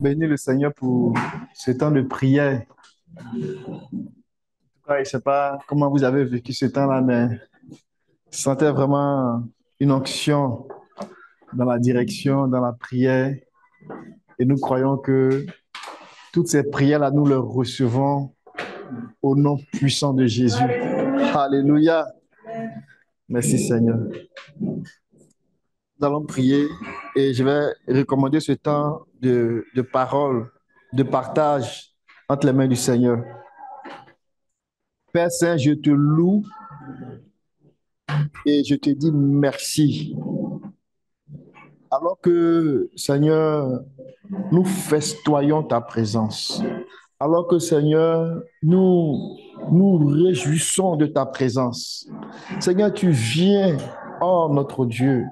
Bénis le Seigneur pour ce temps de prière. Je ne sais pas comment vous avez vécu ce temps-là, mais je sentais vraiment une onction dans la direction, dans la prière. Et nous croyons que toutes ces prières-là, nous les recevons au nom puissant de Jésus. Alléluia. Merci Seigneur. Nous allons prier et je vais recommander ce temps de parole, de partage entre les mains du Seigneur. Père Saint, je te loue et je te dis merci. Alors que, Seigneur, nous festoyons ta présence. Alors que, Seigneur, nous réjouissons de ta présence. Seigneur, tu viens, oh notre Dieu,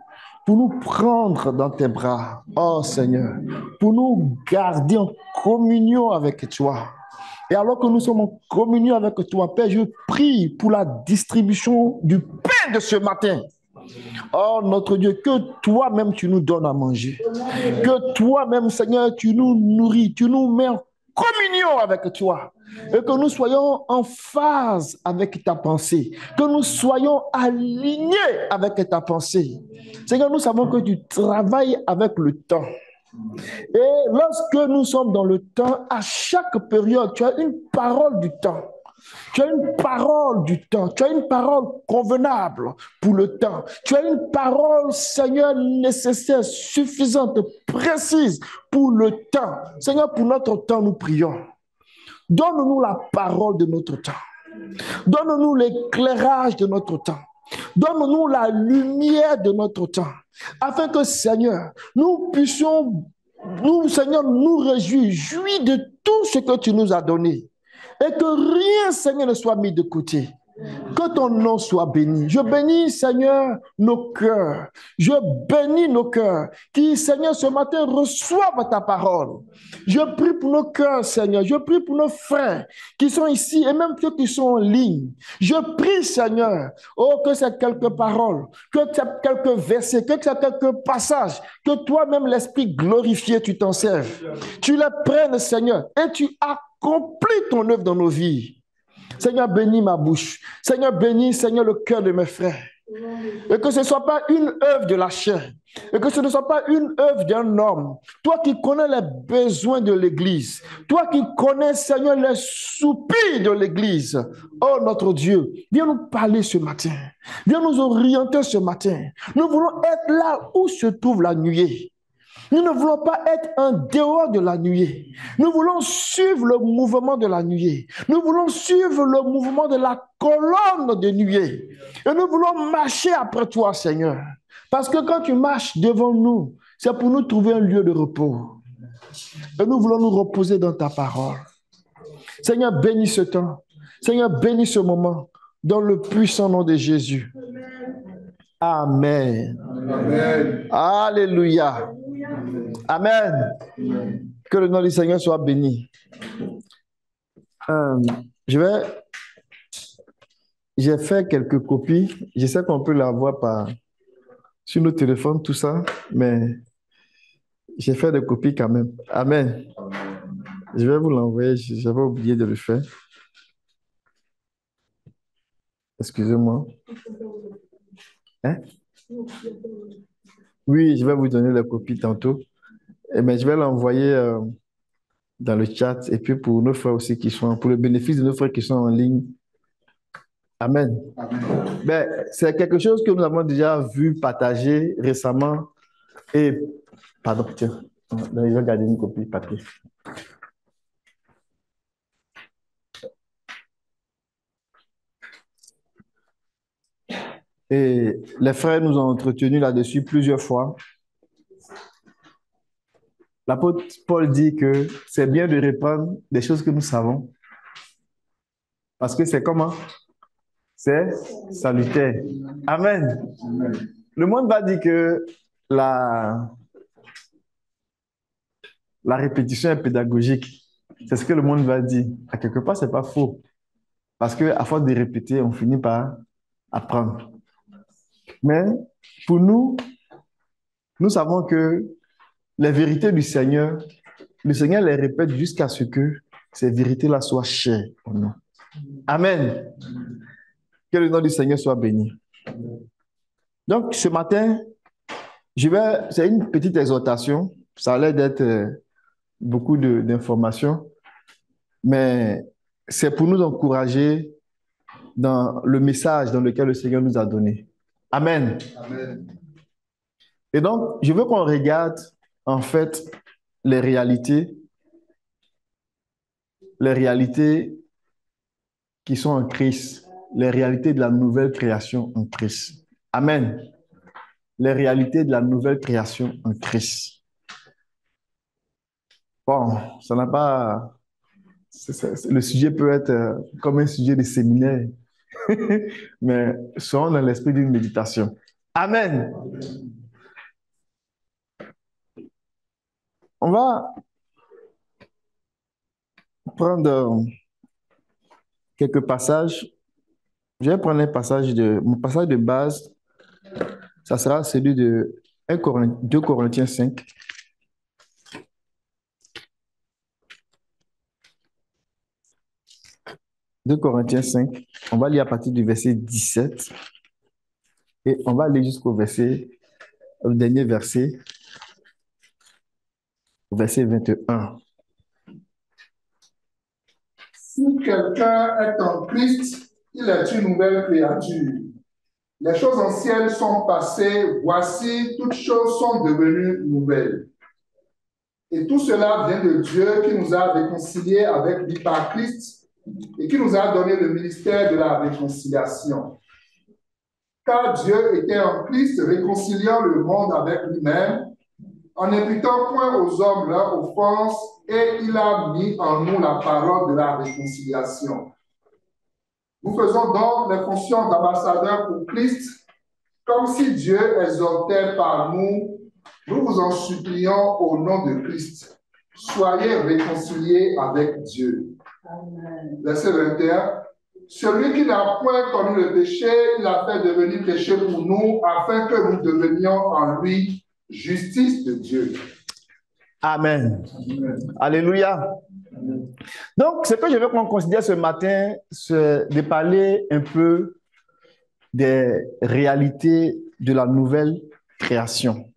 pour nous prendre dans tes bras, oh Seigneur, pour nous garder en communion avec toi. Et alors que nous sommes en communion avec toi, Père, je prie pour la distribution du pain de ce matin. Oh notre Dieu, que toi-même tu nous donnes à manger. Que toi-même, Seigneur, tu nous nourris, tu nous mets en communion avec toi. Et que nous soyons en phase avec ta pensée. Que nous soyons alignés avec ta pensée. Seigneur, nous savons que tu travailles avec le temps. Et lorsque nous sommes dans le temps, à chaque période, tu as une parole du temps. Tu as une parole du temps. Tu as une parole convenable pour le temps. Tu as une parole, Seigneur, nécessaire, suffisante, précise pour le temps. Seigneur, pour notre temps, nous prions. Donne-nous la parole de notre temps. Donne-nous l'éclairage de notre temps. Donne-nous la lumière de notre temps. Afin que, Seigneur, nous puissions, Seigneur, nous réjouir de tout ce que tu nous as donné. Et que rien, Seigneur, ne soit mis de côté. Que ton nom soit béni. Je bénis, Seigneur, nos cœurs. Je bénis nos cœurs qui, Seigneur, ce matin reçoivent ta parole. Je prie pour nos cœurs, Seigneur. Je prie pour nos frères qui sont ici et même ceux qui sont en ligne. Je prie, Seigneur, oh, que ces quelques paroles, que ces quelques versets, que ces quelques passages, que toi-même, l'Esprit glorifié, tu t'en serves. Tu les prennes, Seigneur, et tu accomplis ton œuvre dans nos vies. Seigneur, bénis ma bouche. Seigneur, bénis, Seigneur, le cœur de mes frères. Et que ce ne soit pas une œuvre de la chair. Et que ce ne soit pas une œuvre d'un homme. Toi qui connais les besoins de l'Église. Toi qui connais, Seigneur, les soupirs de l'Église. Oh, notre Dieu, viens nous parler ce matin. Viens nous orienter ce matin. Nous voulons être là où se trouve la nuée. Nous ne voulons pas être en dehors de la nuée. Nous voulons suivre le mouvement de la nuée. Nous voulons suivre le mouvement de la colonne de nuée. Et nous voulons marcher après toi, Seigneur. Parce que quand tu marches devant nous, c'est pour nous trouver un lieu de repos. Et nous voulons nous reposer dans ta parole. Seigneur, bénis ce temps. Seigneur, bénis ce moment. Dans le puissant nom de Jésus. Amen. Amen. Alléluia. Amen. Que le nom du Seigneur soit béni. J'ai fait quelques copies. Je sais qu'on peut l'avoir sur nos téléphones, tout ça, mais j'ai fait des copies quand même. Amen. Je vais vous l'envoyer. J'avais oublié de le faire. Excusez-moi. Hein? Oui, je vais vous donner la copie tantôt. Mais je vais l'envoyer dans le chat et puis pour nos frères aussi pour le bénéfice de nos frères qui sont en ligne. Amen. Ben, c'est quelque chose que nous avons déjà vu partager récemment. Et, pardon, tiens, je vais garder une copie papier. Et les frères nous ont entretenus là-dessus plusieurs fois. L'apôtre Paul dit que c'est bien de répandre des choses que nous savons. Parce que c'est comment? C'est salutaire. Amen. Amen. Le monde va dire que la répétition est pédagogique. C'est ce que le monde va dire. À quelque part, ce n'est pas faux. Parce qu'à force de répéter, on finit par apprendre. Mais pour nous, nous savons que les vérités du Seigneur le Seigneur les répète jusqu'à ce que ces vérités-là soient chères en nous. Amen. Que le nom du Seigneur soit béni. Donc, ce matin, c'est une petite exhortation. Ça a l'air d'être beaucoup d'informations, mais c'est pour nous encourager dans le message dans lequel le Seigneur nous a donné. Amen. Amen. Et donc, je veux qu'on regarde en fait les réalités qui sont en Christ, les réalités de la nouvelle création en Christ. Amen. Les réalités de la nouvelle création en Christ. Bon, ça n'a pas... le sujet peut être comme un sujet de séminaire, mais soyons dans l'esprit d'une méditation. Amen. On va prendre quelques passages. Je vais prendre mon passage de base. Ça sera celui de 2 Corinthiens 5. 2 Corinthiens 5. On va lire à partir du verset 17. Et on va aller jusqu'au dernier verset, verset 21. Si quelqu'un est en Christ, il est une nouvelle créature. Les choses anciennes sont passées, voici, toutes choses sont devenues nouvelles. Et tout cela vient de Dieu qui nous a réconciliés avec lui par Christ et qui nous a donné le ministère de la réconciliation. Car Dieu était en Christ réconciliant le monde avec lui-même, en n'imputant point aux hommes leur offense, et il a mis en nous la parole de la réconciliation. Nous faisons donc les fonctions d'ambassadeurs pour Christ, comme si Dieu exhortait par nous. Nous vous en supplions au nom de Christ. Soyez réconciliés avec Dieu. Amen. Verset 21. Celui qui n'a point connu le péché, il a fait devenir péché pour nous, afin que nous devenions en lui justice de Dieu. Amen. Amen. Alléluia. Amen. Donc, ce que je veux qu'on considère ce matin, c'est de parler un peu des réalités de la nouvelle création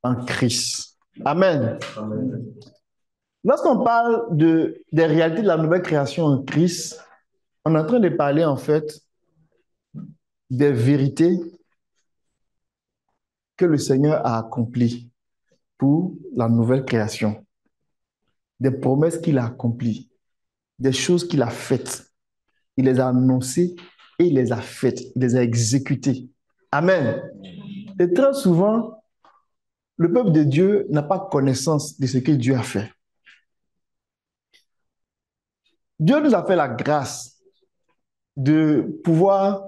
en Christ. Amen. Amen. Lorsqu'on parle des réalités de la nouvelle création en Christ, on est en train de parler en fait des vérités que le Seigneur a accomplies pour la nouvelle création, des promesses qu'il a accomplies, des choses qu'il a faites. Il les a annoncées et il les a faites, il les a exécutées. Amen. Et très souvent, le peuple de Dieu n'a pas connaissance de ce que Dieu a fait. Dieu nous a fait la grâce de pouvoir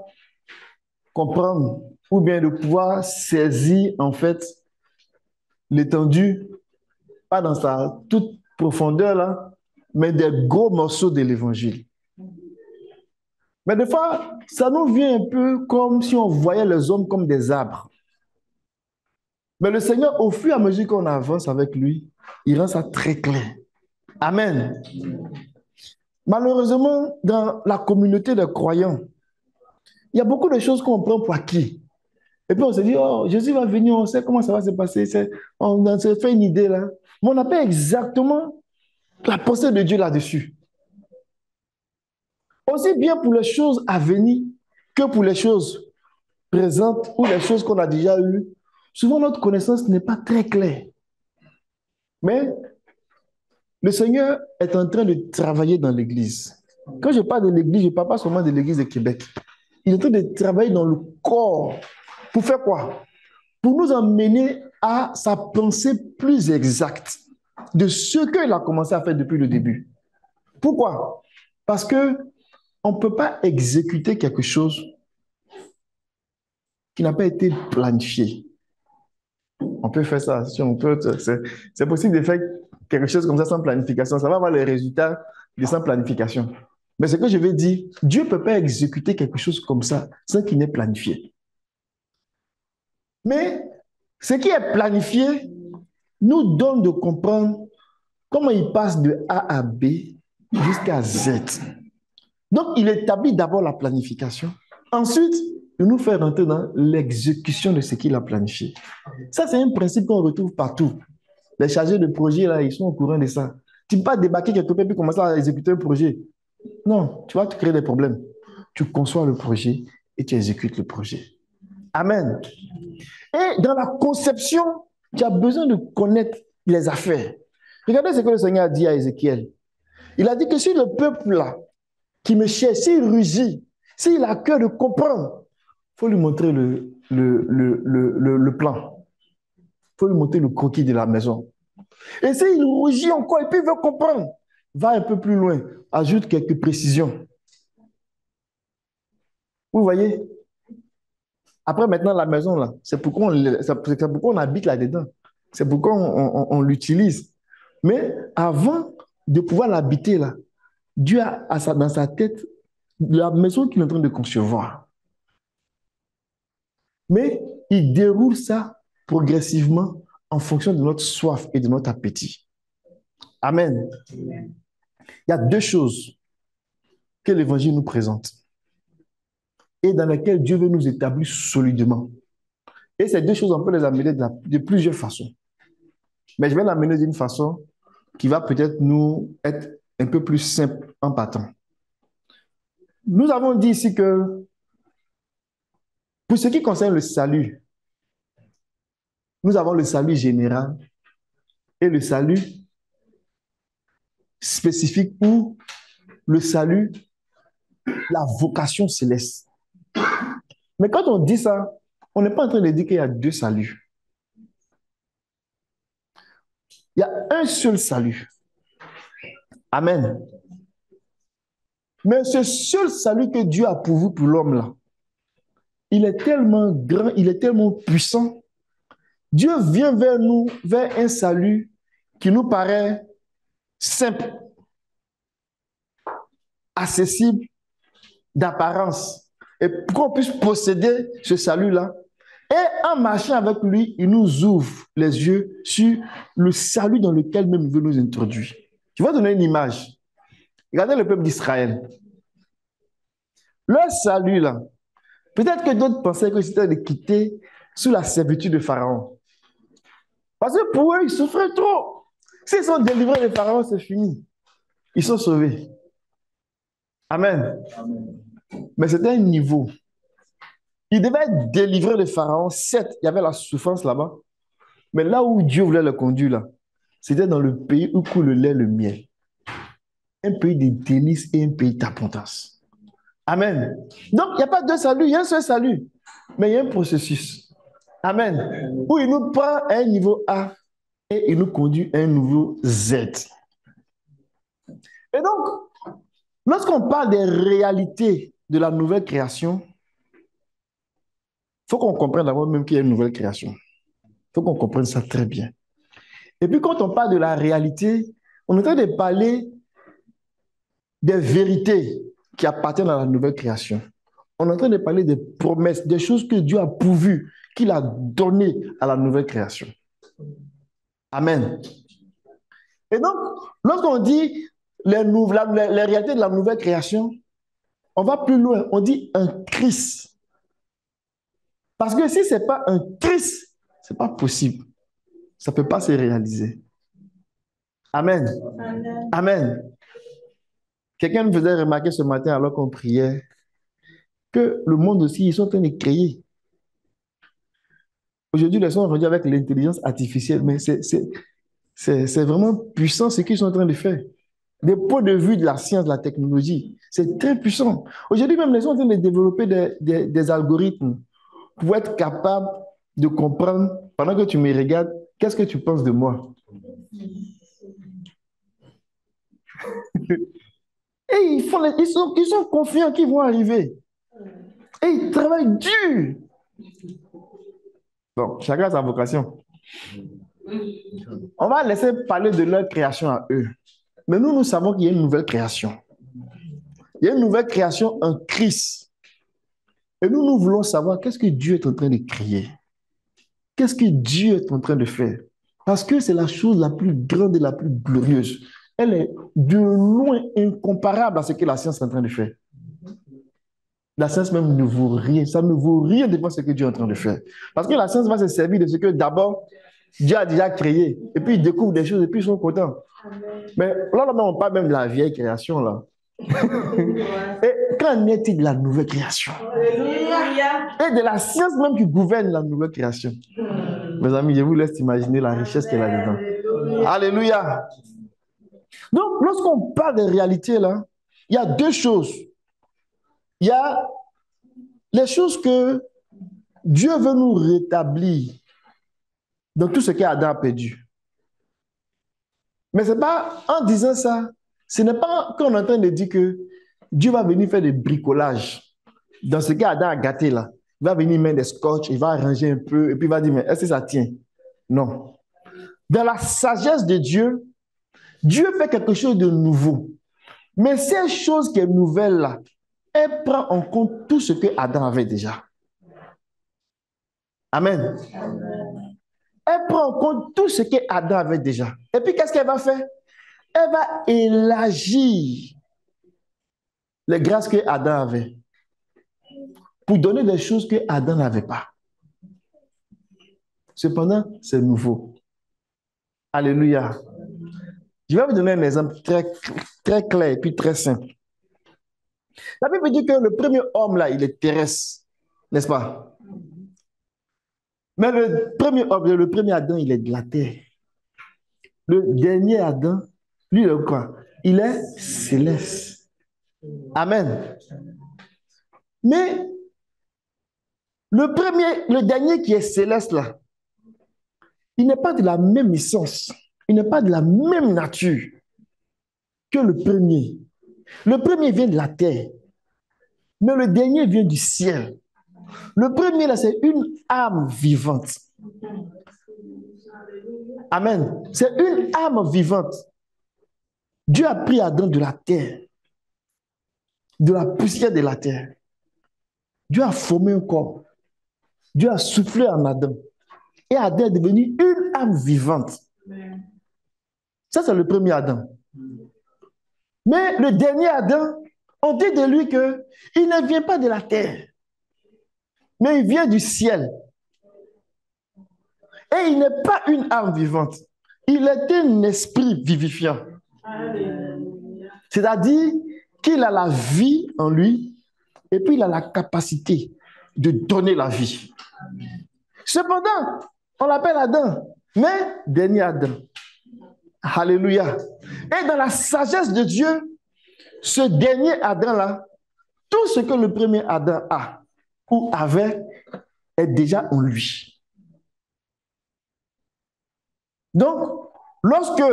comprendre ou bien de pouvoir saisir en fait l'étendue, pas dans sa toute profondeur là, mais des gros morceaux de l'évangile. Mais des fois, ça nous vient un peu comme si on voyait les hommes comme des arbres. Mais le Seigneur, au fur et à mesure qu'on avance avec lui, il rend ça très clair. Amen. Malheureusement, dans la communauté des croyants, il y a beaucoup de choses qu'on prend pour acquis. Et puis on se dit, oh, Jésus va venir, on sait comment ça va se passer. On se fait une idée là. Mais on n'a pas exactement la pensée de Dieu là-dessus. Aussi bien pour les choses à venir que pour les choses présentes ou les choses qu'on a déjà eues. Souvent, notre connaissance n'est pas très claire. Mais le Seigneur est en train de travailler dans l'Église. Quand je parle de l'Église, je ne parle pas seulement de l'Église de Québec. Il est en train de travailler dans le corps. Pour faire quoi? Pour nous emmener à sa pensée plus exacte de ce qu'il a commencé à faire depuis le début. Pourquoi? Parce qu'on ne peut pas exécuter quelque chose qui n'a pas été planifié. On peut faire ça, c'est possible de faire quelque chose comme ça sans planification. Ça va avoir les résultats de sans planification. Mais ce que je veux dire, Dieu ne peut pas exécuter quelque chose comme ça sans qu'il n'ait planifié. Mais ce qui est planifié nous donne de comprendre comment il passe de A à B jusqu'à Z. Donc, il établit d'abord la planification. Ensuite, il nous fait rentrer dans l'exécution de ce qu'il a planifié. Ça, c'est un principe qu'on retrouve partout. Les chargés de projet, là, ils sont au courant de ça. Tu ne peux pas débarquer quelque part et puis commencer à exécuter un projet. Non, tu vas te créer des problèmes. Tu conçois le projet et tu exécutes le projet. Amen. Et dans la conception, tu as besoin de connaître les affaires. Regardez ce que le Seigneur a dit à Ézéchiel. Il a dit que si le peuple là, qui me cherche, s'il rugit, s'il a cœur de comprendre, il faut lui montrer le plan. Il faut lui montrer le croquis de la maison. Et s'il rougit encore et puis il veut comprendre, va un peu plus loin, ajoute quelques précisions. Vous voyez? Après, maintenant, la maison, là, c'est pourquoi on habite là-dedans. C'est pourquoi on l'utilise. Mais avant de pouvoir l'habiter, là, Dieu a dans sa tête la maison qu'il est en train de concevoir. Mais il déroule ça progressivement en fonction de notre soif et de notre appétit. Amen. Il y a deux choses que l'Évangile nous présente et dans lesquelles Dieu veut nous établir solidement. Et ces deux choses, on peut les amener de plusieurs façons. Mais je vais l'amener d'une façon qui va peut-être nous être un peu plus simple en partant. Nous avons dit ici que pour ce qui concerne le salut, nous avons le salut général et le salut spécifique ou le salut, la vocation céleste. Mais quand on dit ça, on n'est pas en train de dire qu'il y a deux saluts. Il y a un seul salut. Amen. Mais ce seul salut que Dieu a pourvu pour l'homme là, il est tellement grand, il est tellement puissant. Dieu vient vers nous, vers un salut qui nous paraît simple, accessible, d'apparence. Et pour qu'on puisse posséder ce salut-là, et en marchant avec lui, il nous ouvre les yeux sur le salut dans lequel même il veut nous introduire. Je vais donner une image. Regardez le peuple d'Israël. Leur salut, là, peut-être que d'autres pensaient que c'était de quitter sous la servitude de Pharaon. Parce que pour eux, ils souffraient trop. S'ils sont délivrés de Pharaon, c'est fini. Ils sont sauvés. Amen. Amen. Mais c'était un niveau. Ils devaient être délivrés de Pharaon. Certes, il y avait la souffrance là-bas. Mais là où Dieu voulait le conduire, là, c'était dans le pays où coule le lait et le miel. Un pays de délices et un pays d'abondance. Amen. Donc, il n'y a pas deux saluts, il y a un seul salut. Mais il y a un processus. Amen. Où il nous prend à un niveau A et il nous conduit à un niveau Z. Et donc, lorsqu'on parle des réalités de la nouvelle création, il faut qu'on comprenne d'abord même qu'il y a une nouvelle création. Il faut qu'on comprenne ça très bien. Et puis quand on parle de la réalité, on est en train de parler des vérités qui appartiennent à la nouvelle création. On est en train de parler des promesses, des choses que Dieu a pourvues, qu'il a données à la nouvelle création. Amen. Et donc, lorsqu'on dit les réalités de la nouvelle création, on va plus loin, on dit un Christ. Parce que si ce n'est pas un Christ, ce n'est pas possible. Ça ne peut pas se réaliser. Amen. Amen. Amen. Quelqu'un me faisait remarquer ce matin alors qu'on priait que le monde aussi, ils sont en train de créer. Aujourd'hui, les gens sont rendus avec l'intelligence artificielle, mais c'est vraiment puissant ce qu'ils sont en train de faire. Des points de vue de la science, de la technologie, c'est très puissant. Aujourd'hui, même les gens sont en train de développer des algorithmes pour être capables de comprendre, pendant que tu me regardes, qu'est-ce que tu penses de moi? Et ils sont confiants qu'ils vont arriver. Et ils travaillent dur. Bon, chacun a sa vocation. On va laisser parler de leur création à eux. Mais nous savons qu'il y a une nouvelle création. Il y a une nouvelle création en Christ. Et nous voulons savoir qu'est-ce que Dieu est en train de créer. Qu'est-ce que Dieu est en train de faire. Parce que c'est la chose la plus grande et la plus glorieuse. Elle est de loin incomparable à ce que la science est en train de faire. La science même ne vaut rien. Ça ne vaut rien devant ce que Dieu est en train de faire. Parce que la science va se servir de ce que d'abord Dieu a déjà créé. Et puis ils découvrent des choses et puis ils sont contents. Mais là, on parle même de la vieille création, là. Et qu'en est-il de la nouvelle création? Et de la science même qui gouverne la nouvelle création. Mes amis, je vous laisse imaginer la richesse qu'elle a dedans. Alléluia. Donc, lorsqu'on parle de réalité, là, il y a deux choses. Il y a les choses que Dieu veut nous rétablir dans tout ce qu'Adam a perdu. Mais ce n'est pas en disant ça, ce n'est pas qu'on est en train de dire que Dieu va venir faire des bricolages dans ce qu'Adam a gâté là. Il va venir mettre des scotch, il va arranger un peu et puis il va dire, mais est-ce que ça tient? Non. Dans la sagesse de Dieu, Dieu fait quelque chose de nouveau. Mais cette chose qui est nouvelle là, elle prend en compte tout ce que Adam avait déjà. Amen. Elle prend en compte tout ce que Adam avait déjà. Et puis qu'est-ce qu'elle va faire? Elle va élargir les grâces que Adam avait pour donner des choses que Adam n'avait pas. Cependant, c'est nouveau. Alléluia. Je vais vous donner un exemple très clair et puis très simple. La Bible dit que le premier homme, là, il est terrestre, n'est-ce pas? Mais le premier homme, le premier Adam, il est de la terre. Le dernier Adam, lui, il est quoi? Il est céleste. Amen. Mais le dernier qui est céleste, là, il n'est pas de la même essence. Il n'est pas de la même nature que le premier. Le premier vient de la terre, mais le dernier vient du ciel. Le premier, là, c'est une âme vivante. Amen. C'est une âme vivante. Dieu a pris Adam de la terre, de la poussière de la terre. Dieu a formé un corps. Dieu a soufflé en Adam. Et Adam est devenu une âme vivante. Ça, c'est le premier Adam. Mais le dernier Adam, on dit de lui qu'il ne vient pas de la terre, mais il vient du ciel. Et il n'est pas une âme vivante. Il est un esprit vivifiant. C'est-à-dire qu'il a la vie en lui et puis il a la capacité de donner la vie. Cependant, on l'appelle Adam, mais dernier Adam. Alléluia. Et dans la sagesse de Dieu, ce dernier Adam-là, tout ce que le premier Adam a ou avait est déjà en lui. Donc, lorsque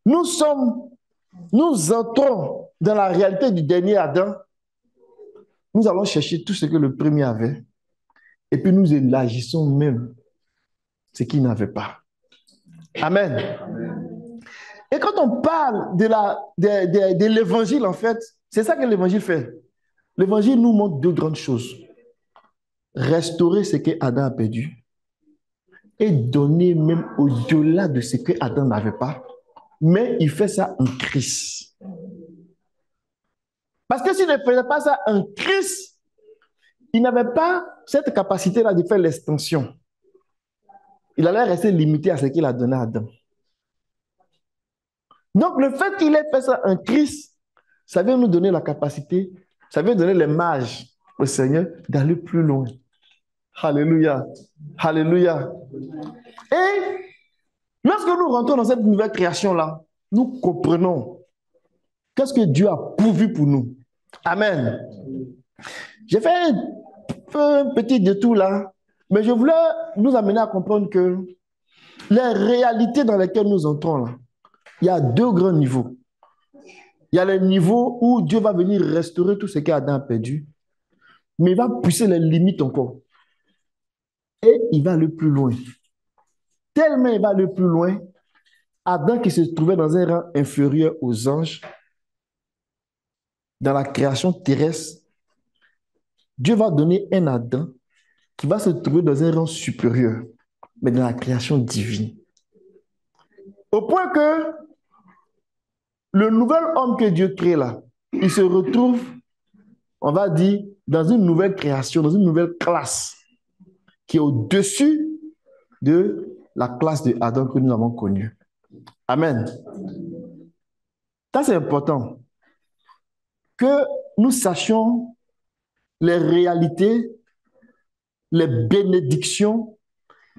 nous entrons dans la réalité du dernier Adam, nous allons chercher tout ce que le premier avait et puis nous élargissons même ce qu'il n'avait pas. Amen. Et quand on parle de l'évangile, en fait, c'est ça que l'évangile fait. L'évangile nous montre deux grandes choses. Restaurer ce que Adam a perdu et donner même au-delà de ce que Adam n'avait pas. Mais il fait ça en Christ. Parce que s'il ne faisait pas ça en Christ, il n'avait pas cette capacité-là de faire l'extension. Il allait rester limité à ce qu'il a donné à Adam. Donc, le fait qu'il ait fait ça en Christ, ça vient nous donner la capacité, ça vient donner les marges au Seigneur d'aller plus loin. Alléluia. Alléluia. Et lorsque nous rentrons dans cette nouvelle création-là, nous comprenons qu'est-ce que Dieu a pourvu pour nous. Amen. J'ai fait un petit détour là, mais je voulais nous amener à comprendre que les réalités dans lesquelles nous entrons là, il y a deux grands niveaux. Il y a le niveau où Dieu va venir restaurer tout ce qu'Adam a perdu, mais il va pousser les limites encore. Et il va aller plus loin. Tellement il va aller plus loin, Adam qui se trouvait dans un rang inférieur aux anges, dans la création terrestre, Dieu va donner un Adam qui va se trouver dans un rang supérieur, mais dans la création divine. Au point que le nouvel homme que Dieu crée là, il se retrouve, on va dire, dans une nouvelle création, dans une nouvelle classe qui est au-dessus de la classe de Adam que nous avons connue. Amen. Ça, c'est important que nous sachions les réalités, les bénédictions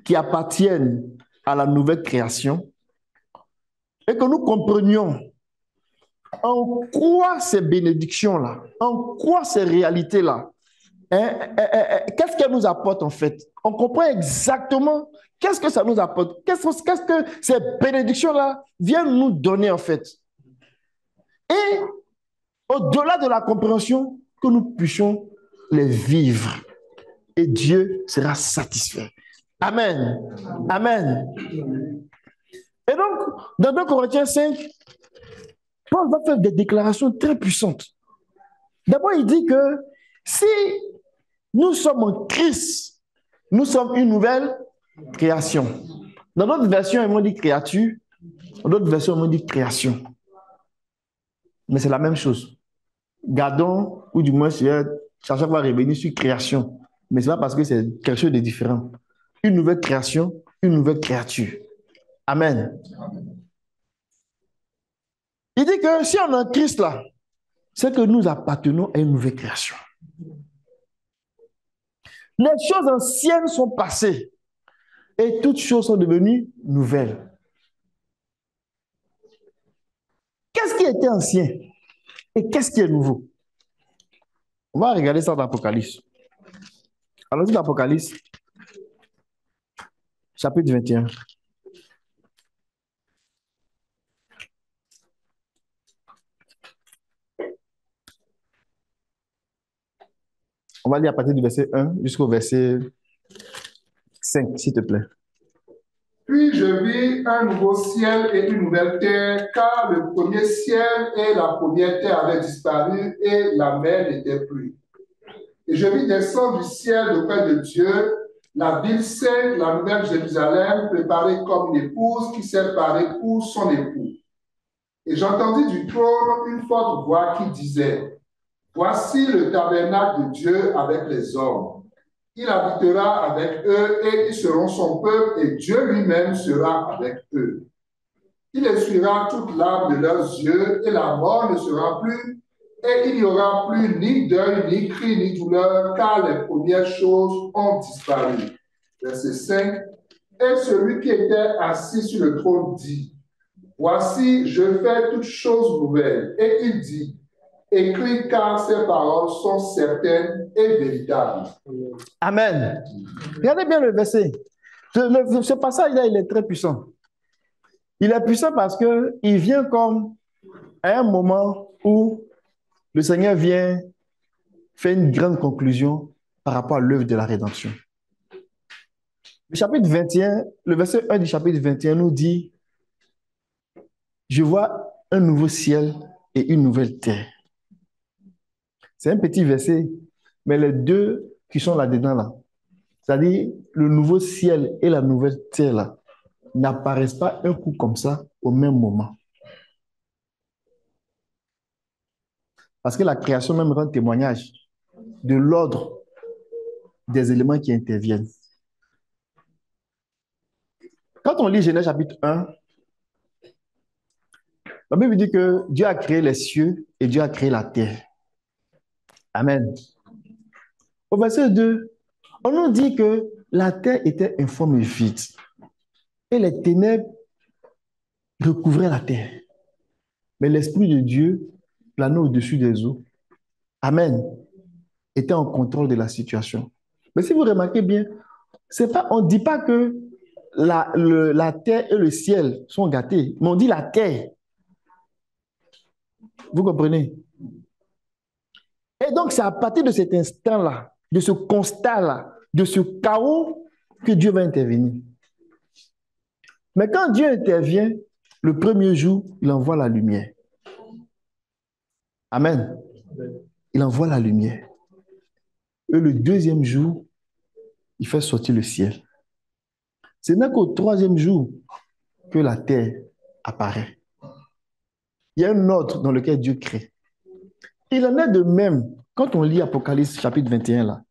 qui appartiennent à la nouvelle création et que nous comprenions en quoi ces bénédictions-là, en quoi ces réalités-là, qu'est-ce qu'elles nous apportent en fait? On comprend exactement qu'est-ce que ça nous apporte, qu'est-ce que ces bénédictions-là viennent nous donner en fait. Et au-delà de la compréhension, que nous puissions les vivre. Et Dieu sera satisfait. Amen. Amen. Et donc, dans 2 Corinthiens 5, Paul va faire des déclarations très puissantes. D'abord, il dit que si nous sommes en Christ, nous sommes une nouvelle création. Dans d'autres versions, ils m'ont dit créature. Dans d'autres versions, ils m'ont dit création. Mais c'est la même chose. Gardons, ou du moins, chaque fois revenir sur création. Mais ce n'est pas parce que c'est quelque chose de différent. Une nouvelle création, une nouvelle créature. Amen. Il dit que si on est en Christ là, c'est que nous appartenons à une nouvelle création. Les choses anciennes sont passées et toutes choses sont devenues nouvelles. Qu'est-ce qui était ancien et qu'est-ce qui est nouveau? On va regarder ça dans l'Apocalypse. Allons-y dans l'Apocalypse, chapitre 21. On va lire à partir du verset 1 jusqu'au verset 5, s'il te plaît. Puis je vis un nouveau ciel et une nouvelle terre, car le premier ciel et la première terre avaient disparu et la mer n'était plus. Et je vis descendre du ciel auprès de Dieu la ville sainte, la nouvelle Jérusalem, préparée comme une épouse qui s'est parée pour son époux. Et j'entendis du trône une forte voix qui disait, « Voici le tabernacle de Dieu avec les hommes. Il habitera avec eux et ils seront son peuple et Dieu lui-même sera avec eux. Il essuiera toute larme de leurs yeux et la mort ne sera plus et il n'y aura plus ni deuil, ni cri, ni douleur, car les premières choses ont disparu. » Verset 5. Et celui qui était assis sur le trône dit, « Voici, je fais toutes choses nouvelles. » Et il dit, « Écris car ces paroles sont certaines et véritables. » Amen. Regardez bien le verset. Ce passage-là, il est très puissant. Il est puissant parce qu'il vient comme à un moment où le Seigneur vient faire une grande conclusion par rapport à l'œuvre de la rédemption. Le chapitre 21, le verset 1 du chapitre 21 nous dit, « Je vois un nouveau ciel et une nouvelle terre. » C'est un petit verset, mais les deux qui sont là-dedans, là, c'est-à-dire le nouveau ciel et la nouvelle terre, là, n'apparaissent pas un coup comme ça au même moment. Parce que la création même rend témoignage de l'ordre des éléments qui interviennent. Quand on lit Genèse chapitre 1, la Bible dit que Dieu a créé les cieux et Dieu a créé la terre. Amen. Au verset 2, on nous dit que la terre était informe et vide et les ténèbres recouvraient la terre. Mais l'Esprit de Dieu planait au-dessus des eaux. Amen. Était en contrôle de la situation. Mais si vous remarquez bien, on ne dit pas que la terre et le ciel sont gâtés, mais on dit la terre. Vous comprenez? Et donc, c'est à partir de cet instant-là, de ce constat-là, de ce chaos, que Dieu va intervenir. Mais quand Dieu intervient, le premier jour, il envoie la lumière. Amen. Il envoie la lumière. Et le deuxième jour, il fait sortir le ciel. Ce n'est qu'au troisième jour que la terre apparaît. Il y a un ordre dans lequel Dieu crée. Il en est de même quand on lit Apocalypse chapitre 21 là.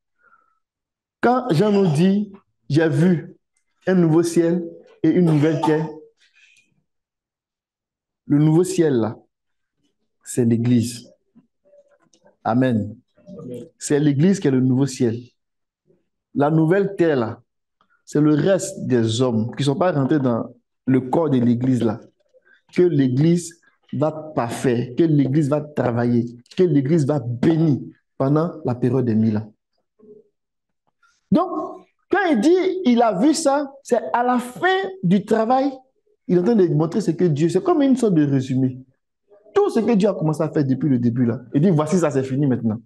Quand Jean nous dit, j'ai vu un nouveau ciel et une nouvelle terre, le nouveau ciel là, c'est l'Église. Amen. C'est l'Église qui est le nouveau ciel. La nouvelle terre là, c'est le reste des hommes qui ne sont pas rentrés dans le corps de l'Église là. Que l'Église va parfaire, que l'Église va travailler, que l'Église va bénir pendant la période des 1000 ans. Donc, quand il dit il a vu ça, c'est à la fin du travail, il est en train de montrer ce que Dieu, c'est comme une sorte de résumé. Tout ce que Dieu a commencé à faire depuis le début là. Il dit voici ça, c'est fini maintenant.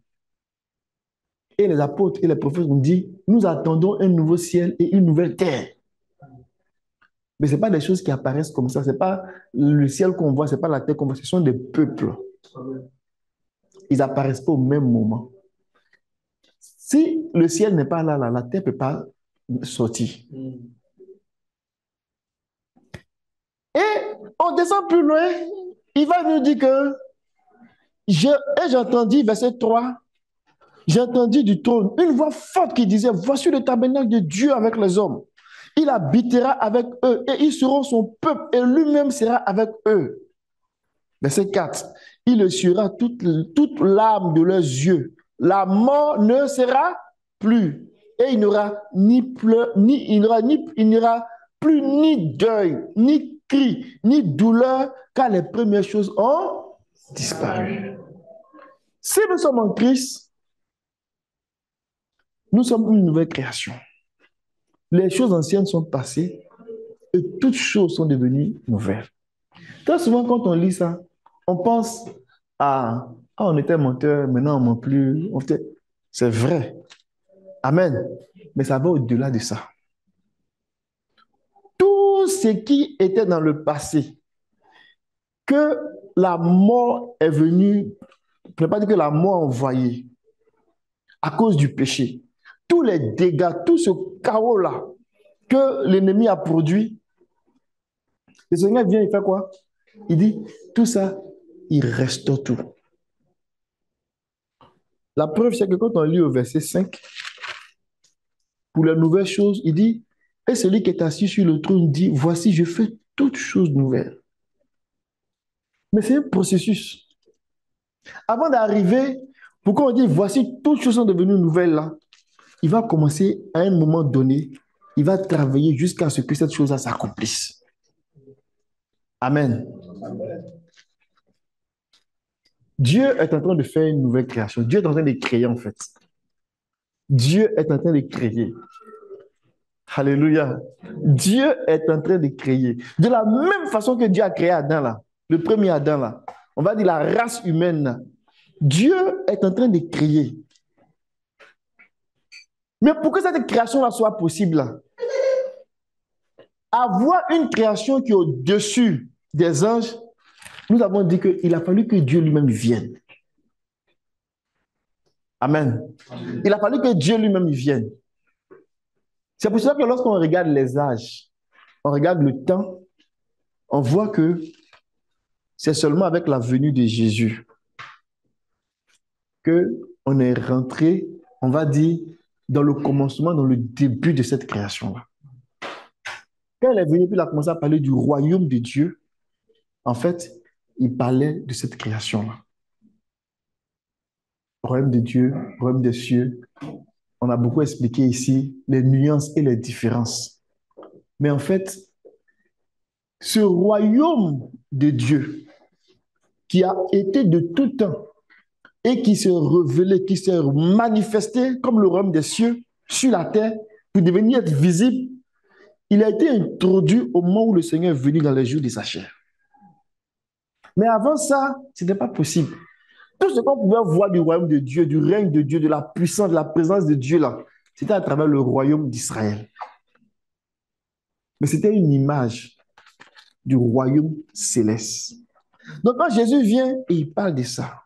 Et les apôtres et les prophètes ont dit nous attendons un nouveau ciel et une nouvelle terre. Mais ce n'est pas des choses qui apparaissent comme ça. Ce n'est pas le ciel qu'on voit, ce n'est pas la terre qu'on voit. Ce sont des peuples. Ils n'apparaissent pas au même moment. Si le ciel n'est pas là, la terre ne peut pas sortir. Et on descend plus loin. Il va nous dire que j'ai entendu, verset 3, j'ai entendu du trône une voix forte qui disait voici le tabernacle de Dieu avec les hommes. Il habitera avec eux et ils seront son peuple et lui-même sera avec eux. Verset 4. Il essuiera toute l'âme de leurs yeux. La mort ne sera plus. Et il n'y aura plus ni deuil, ni cri, ni douleur, car les premières choses ont disparu. Si nous sommes en Christ, nous sommes une nouvelle création. Les choses anciennes sont passées et toutes choses sont devenues nouvelles. Très souvent, quand on lit ça, on pense à on était menteur, maintenant on ne ment plus. C'est vrai. Amen. Mais ça va au-delà de ça. Tout ce qui était dans le passé, que la mort est venue, je ne peux pas dire que la mort a envoyé à cause du péché. Tous les dégâts, tout ce chaos-là que l'ennemi a produit, le Seigneur vient, il fait quoi? Il dit, tout ça, il restaure tout. La preuve, c'est que quand on lit au verset 5, pour les nouvelles choses, il dit, et celui qui est assis sur le trône dit, voici, je fais toutes choses nouvelles. Mais c'est un processus. Avant d'arriver, pourquoi on dit, voici, toutes choses sont devenues nouvelles là, il va commencer à un moment donné, il va travailler jusqu'à ce que cette chose-là s'accomplisse. Amen. Amen. Dieu est en train de faire une nouvelle création. Dieu est en train de créer en fait. Dieu est en train de créer. Alléluia. Dieu est en train de créer. De la même façon que Dieu a créé Adam là, le premier Adam là, on va dire la race humaine là. Dieu est en train de créer. Mais pour que cette création-là soit possible, là, avoir une création qui est au-dessus des anges, nous avons dit qu'il a fallu que Dieu lui-même vienne. Amen. Il a fallu que Dieu lui-même vienne. C'est pour cela que lorsqu'on regarde les âges, on regarde le temps, on voit que c'est seulement avec la venue de Jésus qu'on est rentré, on va dire, dans le commencement, dans le début de cette création-là. Quand elle est venue, puis il a commencé à parler du royaume de Dieu, en fait, il parlait de cette création-là. Royaume de Dieu, royaume des cieux. On a beaucoup expliqué ici les nuances et les différences. Mais en fait, ce royaume de Dieu qui a été de tout temps et qui s'est révélé, qui s'est manifesté comme le royaume des cieux sur la terre pour devenir visible, il a été introduit au moment où le Seigneur est venu dans les jours de sa chair. Mais avant ça, ce n'était pas possible. Tout ce qu'on pouvait voir du royaume de Dieu, du règne de Dieu, de la puissance, de la présence de Dieu là, c'était à travers le royaume d'Israël. Mais c'était une image du royaume céleste. Donc quand Jésus vient et il parle de ça,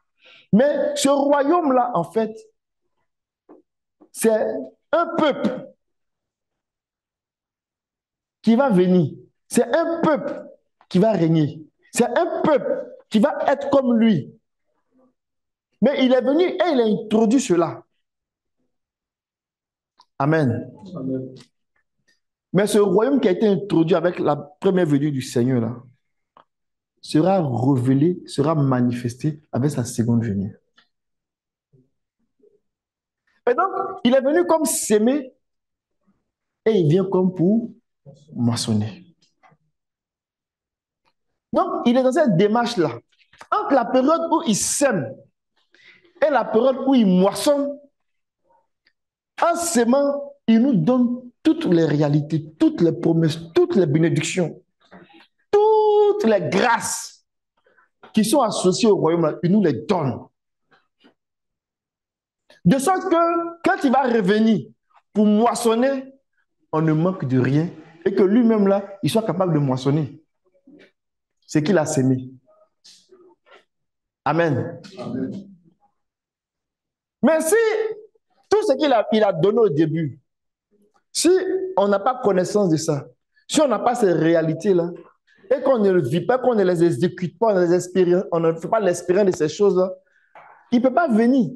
mais ce royaume-là, en fait, c'est un peuple qui va venir. C'est un peuple qui va régner. C'est un peuple qui va être comme lui. Mais il est venu et il a introduit cela. Amen. Amen. Mais ce royaume qui a été introduit avec la première venue du Seigneur, là, sera révélé, sera manifesté avec sa seconde venue. Et donc, il est venu comme s'aimer et il vient comme pour moissonner. Donc, il est dans cette démarche-là. Entre la période où il sème et la période où il moissonne, en s'aimant, il nous donne toutes les réalités, toutes les promesses, toutes les bénédictions, toutes les grâces qui sont associées au royaume, il nous les donne. De sorte que quand il va revenir pour moissonner, on ne manque de rien et que lui-même là, il soit capable de moissonner ce qu'il a sémé. Amen. Amen. Mais si tout ce qu'il a donné au début, si on n'a pas connaissance de ça, si on n'a pas ces réalités-là, et qu'on ne le vit pas, qu'on ne les exécute pas, on ne fait pas l'expérience de ces choses-là, il ne peut pas venir.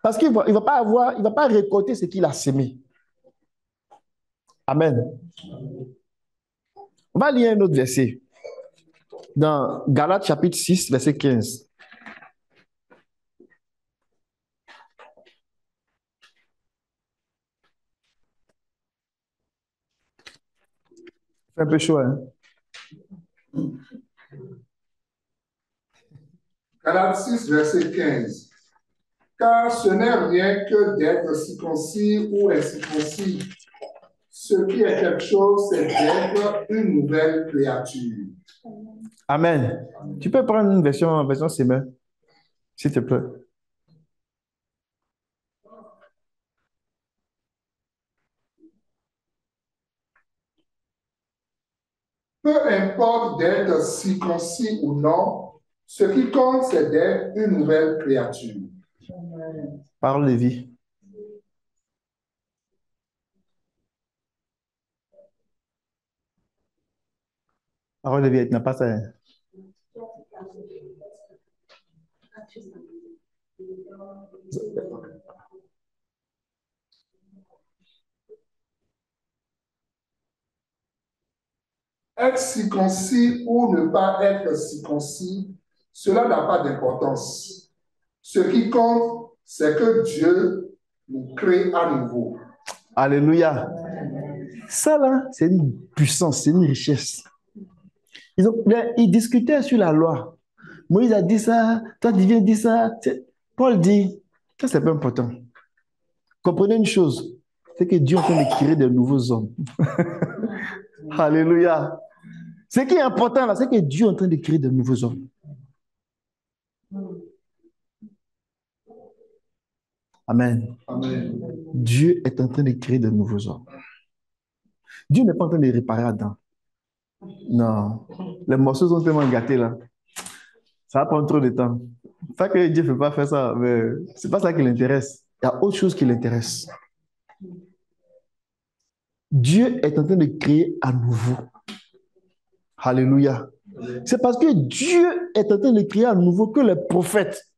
Parce qu'il ne va pas récolter ce qu'il a sémé. Amen. On va lire un autre verset. Dans Galates chapitre 6, verset 15. C'est un peu chaud, hein? Galates 6, verset 15. Car ce n'est rien que d'être circoncis ou incirconcis. Ce qui est quelque chose, c'est d'être une nouvelle créature. Amen. Tu peux prendre une version Sémé, s'il te plaît. Peu importe d'être circoncis ou non, ce qui compte, c'est d'être une nouvelle créature. Parole de vie. Parole de vie, tu n'as pas ça. Hein? Être circoncis ou ne pas être circoncis, cela n'a pas d'importance. Ce qui compte, c'est que Dieu nous crée à nouveau. Alléluia. Ça, là, c'est une puissance, c'est une richesse. Ils discutaient sur la loi. Moïse a dit ça, toi, tu viens dire ça. Paul dit, ça, c'est pas important. Comprenez une chose, c'est que Dieu est en train de créer de nouveaux hommes. Alléluia. Ce qui est important, là, c'est que Dieu est en train de créer de nouveaux hommes. Amen. Amen. Dieu est en train de créer de nouveaux hommes. Dieu n'est pas en train de réparer Adam. Non. Les morceaux sont tellement gâtés là. Ça va prendre trop de temps. Pas que Dieu ne fait pas faire ça, mais ce n'est pas ça qui l'intéresse. Il y a autre chose qui l'intéresse. Dieu est en train de créer à nouveau. Alléluia. C'est parce que Dieu est en train de créer à nouveau que les prophètes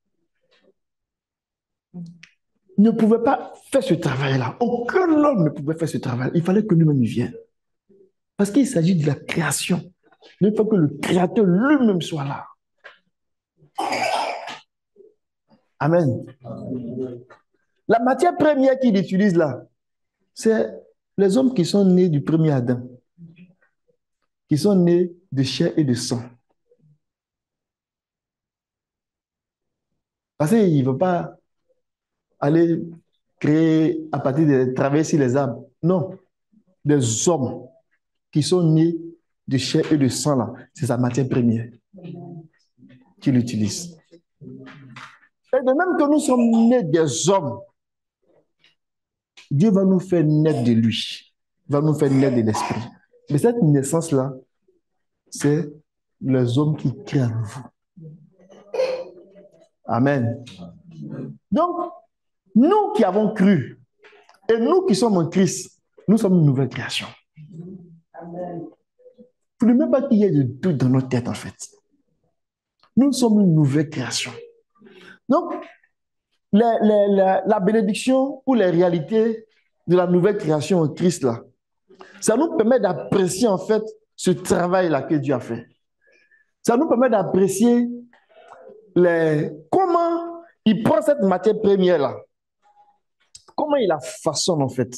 ne pouvaient pas faire ce travail-là. Aucun homme ne pouvait faire ce travail. Il fallait que lui-même vienne. Parce qu'il s'agit de la création. Il faut que le Créateur lui-même soit là. Amen. La matière première qu'il utilise là, c'est les hommes qui sont nés du premier Adam, qui sont nés de chair et de sang. Parce qu'il ne veut pas aller créer à partir de travailler sur les arbres. Non. Des hommes qui sont nés de chair et de sang là, c'est sa matière première qu'il utilise. Et de même que nous sommes nés des hommes, Dieu va nous faire naître de lui. Il va nous faire naître de l'esprit. Mais cette naissance-là, c'est les hommes qui créent à nouveau. Amen. Donc, nous qui avons cru et nous qui sommes en Christ, nous sommes une nouvelle création. Amen. Il ne faut même pas qu'il y ait de doute dans nos têtes, en fait. Nous sommes une nouvelle création. Donc, la bénédiction ou les réalités de la nouvelle création en Christ, là, ça nous permet d'apprécier, en fait, ce travail-là que Dieu a fait. Ça nous permet d'apprécier comment il prend cette matière première-là, comment il la façonne, en fait,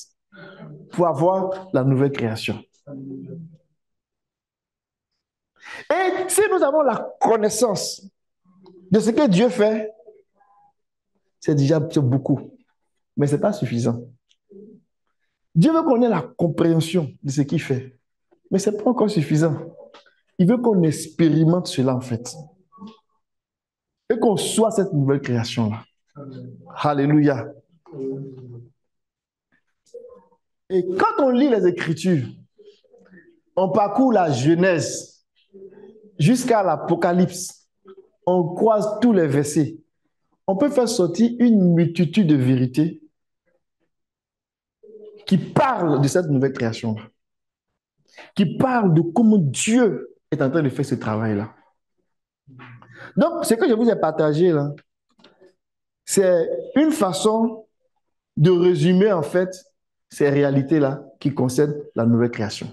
pour avoir la nouvelle création. Et si nous avons la connaissance de ce que Dieu fait, c'est déjà beaucoup, mais ce n'est pas suffisant. Dieu veut qu'on ait la compréhension de ce qu'il fait, mais ce n'est pas encore suffisant. Il veut qu'on expérimente cela, en fait, et qu'on soit cette nouvelle création-là. Alléluia. Et quand on lit les Écritures, on parcourt la Genèse jusqu'à l'Apocalypse, on croise tous les versets. On peut faire sortir une multitude de vérités qui parlent de cette nouvelle création, qui parlent de comment Dieu est en train de faire ce travail-là. Donc, ce que je vous ai partagé là, c'est une façon de résumer en fait ces réalités-là qui concernent la nouvelle création.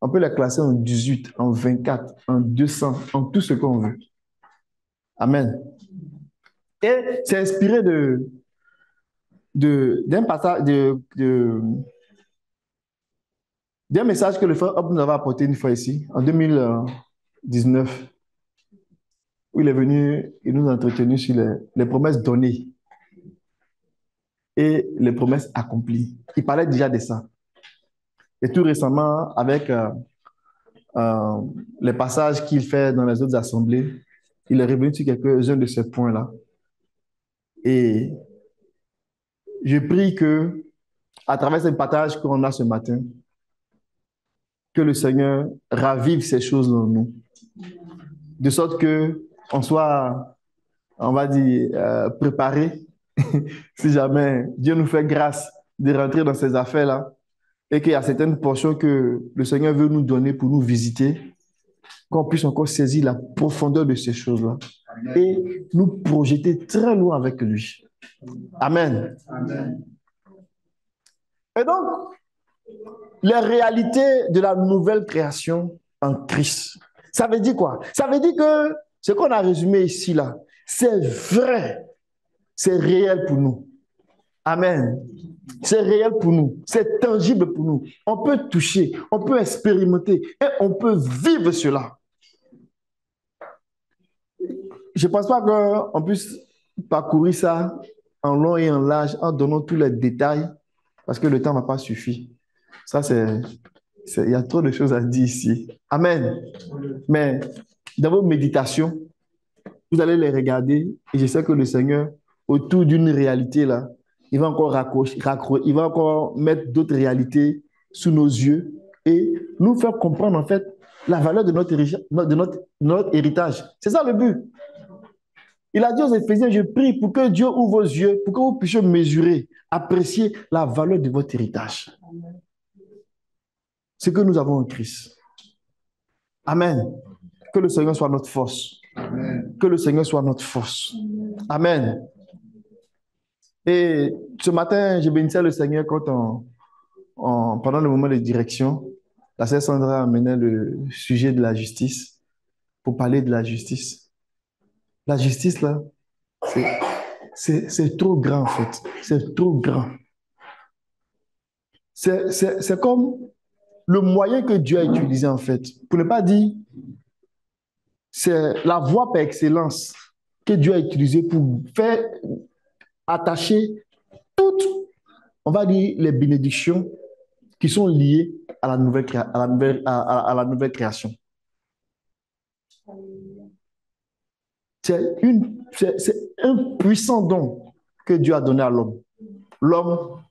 On peut les classer en 18, en 24, en 200, en tout ce qu'on veut. Amen. Et c'est inspiré d'un passage, d'un message que le frère Hop nous avait apporté une fois ici, en 2019, où il est venu et nous a entretenu sur les promesses données et les promesses accomplies. Il parlait déjà de ça. Et tout récemment, avec les passages qu'il fait dans les autres assemblées, il est revenu sur quelques-uns de ces points-là. Et je prie que, à travers ce partage qu'on a ce matin, que le Seigneur ravive ces choses en nous, de sorte que on soit, on va dire, préparé, si jamais Dieu nous fait grâce de rentrer dans ces affaires-là, et qu'il y a certaines portions que le Seigneur veut nous donner pour nous visiter, qu'on puisse encore saisir la profondeur de ces choses-là et nous projeter très loin avec lui. Amen. Amen. Et donc, les réalités de la nouvelle création en Christ, ça veut dire quoi? Ça veut dire que ce qu'on a résumé ici, là, c'est vrai, c'est réel pour nous. Amen. C'est réel pour nous, c'est tangible pour nous. On peut toucher, on peut expérimenter et on peut vivre cela. Je ne pense pas qu'on puisse parcourir ça en long et en large en donnant tous les détails parce que le temps ne va pas suffire. Ça, il y a trop de choses à dire ici. Amen. Mais dans vos méditations, vous allez les regarder et je sais que le Seigneur, autour d'une réalité là, il va encore il va encore mettre d'autres réalités sous nos yeux et nous faire comprendre en fait la valeur de notre héritage. C'est ça le but. Il a dit aux Éphésiens, je prie pour que Dieu ouvre vos yeux, pour que vous puissiez mesurer, apprécier la valeur de votre héritage. Ce que nous avons en Christ. Amen. Que le Seigneur soit notre force. Amen. Que le Seigneur soit notre force. Amen. Et ce matin, je bénissais le Seigneur quand pendant le moment de direction, la sœur Sandra amenait le sujet de la justice pour parler de la justice. La justice, là, c'est trop grand, en fait. C'est trop grand. C'est comme le moyen que Dieu a utilisé, en fait. Pour ne pas dire, c'est la voie par excellence que Dieu a utilisée pour faire attacher toutes, on va dire, les bénédictions qui sont liées à la nouvelle création. C'est un puissant don que Dieu a donné à l'homme. L'homme,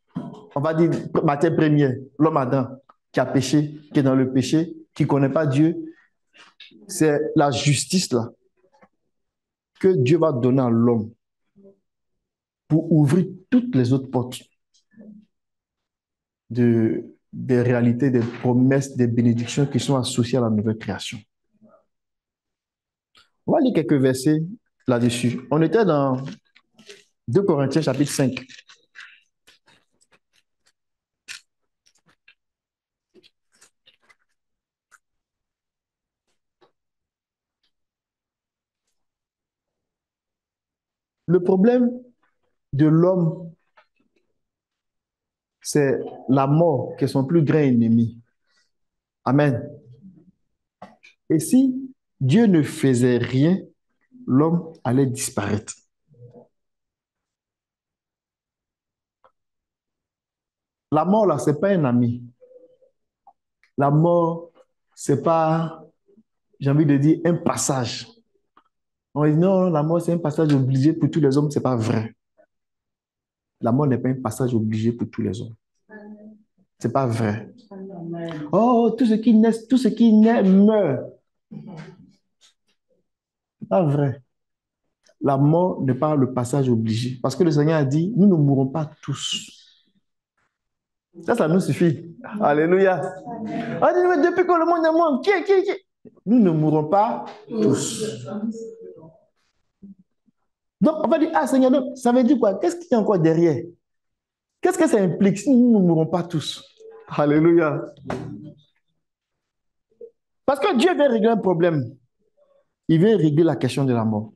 on va dire, matière première, l'homme Adam, qui a péché, qui est dans le péché, qui ne connaît pas Dieu, c'est la justice là que Dieu va donner à l'homme pour ouvrir toutes les autres portes de des réalités, des promesses, des bénédictions qui sont associées à la nouvelle création. On va lire quelques versets là-dessus. On était dans 2 Corinthiens chapitre 5. Le problème de l'homme, c'est la mort qui est son plus grand ennemi. Amen. Et si Dieu ne faisait rien, l'homme allait disparaître. La mort, là, ce n'est pas un ami. La mort, ce n'est pas, j'ai envie de dire, un passage. On dit non, la mort, c'est un passage obligé pour tous les hommes. Ce n'est pas vrai. La mort n'est pas un passage obligé pour tous les hommes. Ce n'est pas vrai. Oh, tout ce qui naît meurt. Ce n'est pas vrai. La mort n'est pas le passage obligé. Parce que le Seigneur a dit, nous ne mourrons pas tous. Ça nous suffit. Alléluia. On dit, mais depuis que le monde est mort, qui? Nous ne mourrons pas tous. Donc, on va dire, ah Seigneur, donc, ça veut dire quoi? Qu'est-ce qu'il y a encore derrière? Qu'est-ce que ça implique si nous ne mourrons pas tous? Alléluia. Parce que Dieu vient régler un problème. Il vient régler la question de la mort.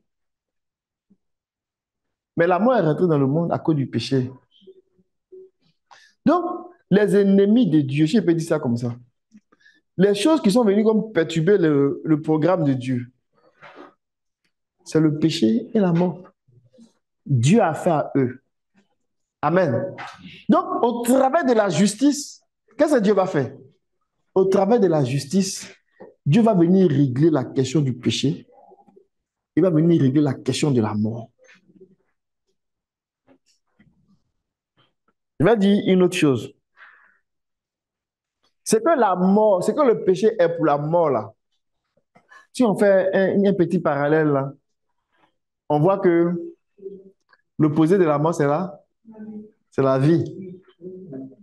Mais la mort est rentrée dans le monde à cause du péché. Donc, les ennemis de Dieu, je peux dire ça comme ça, les choses qui sont venues comme perturber le programme de Dieu, c'est le péché et la mort. Dieu a fait à eux. Amen. Donc, au travers de la justice, qu'est-ce que Dieu va faire? Au travers de la justice, Dieu va venir régler la question du péché. Il va venir régler la question de la mort. Je vais dire une autre chose. C'est que la mort, c'est que le péché est pour la mort là. Si on fait un petit parallèle là, on voit que l'opposé de la mort, c'est la vie.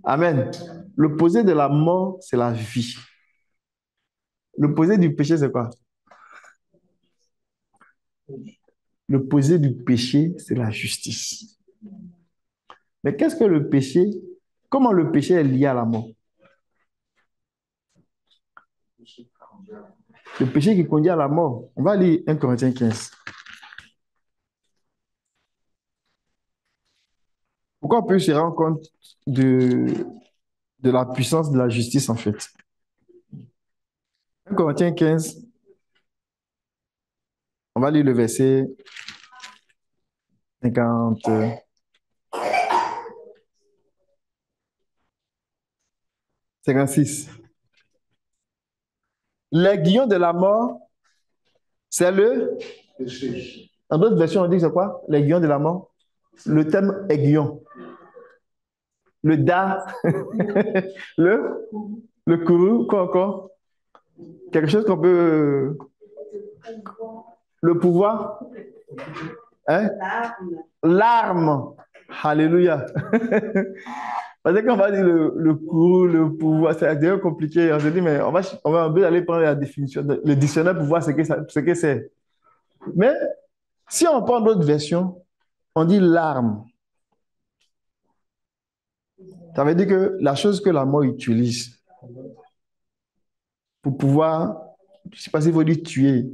Amen. L'opposé de la mort, c'est la vie. L'opposé du péché, c'est quoi? L'opposé du péché, c'est la justice. Mais qu'est-ce que le péché? Comment le péché est lié à la mort? Le péché qui conduit à la mort. On va lire 1 Corinthiens 15. Pourquoi on peut se rendre compte de la puissance de la justice, en fait? 1 Corinthiens 15, on va lire le verset 50, 56. L'aiguillon de la mort, c'est le péché. Dans d'autres versions, on dit que c'est quoi? L'aiguillon de la mort. Le thème aiguillon. Le da, le courroux, quoi encore? Quelque chose qu'on peut... Le pouvoir? Hein? L'arme. Alléluia. Parce qu'on va dire le courroux, le pouvoir, c'est d'ailleurs compliqué. On se dit, mais on va aller prendre la définition, le dictionnaire pour voir ce que c'est. Mais si on prend d'autres versions, on dit l'arme. Ça veut dire que la chose que la mort utilise pour pouvoir, je ne sais pas s'il faut dire tuer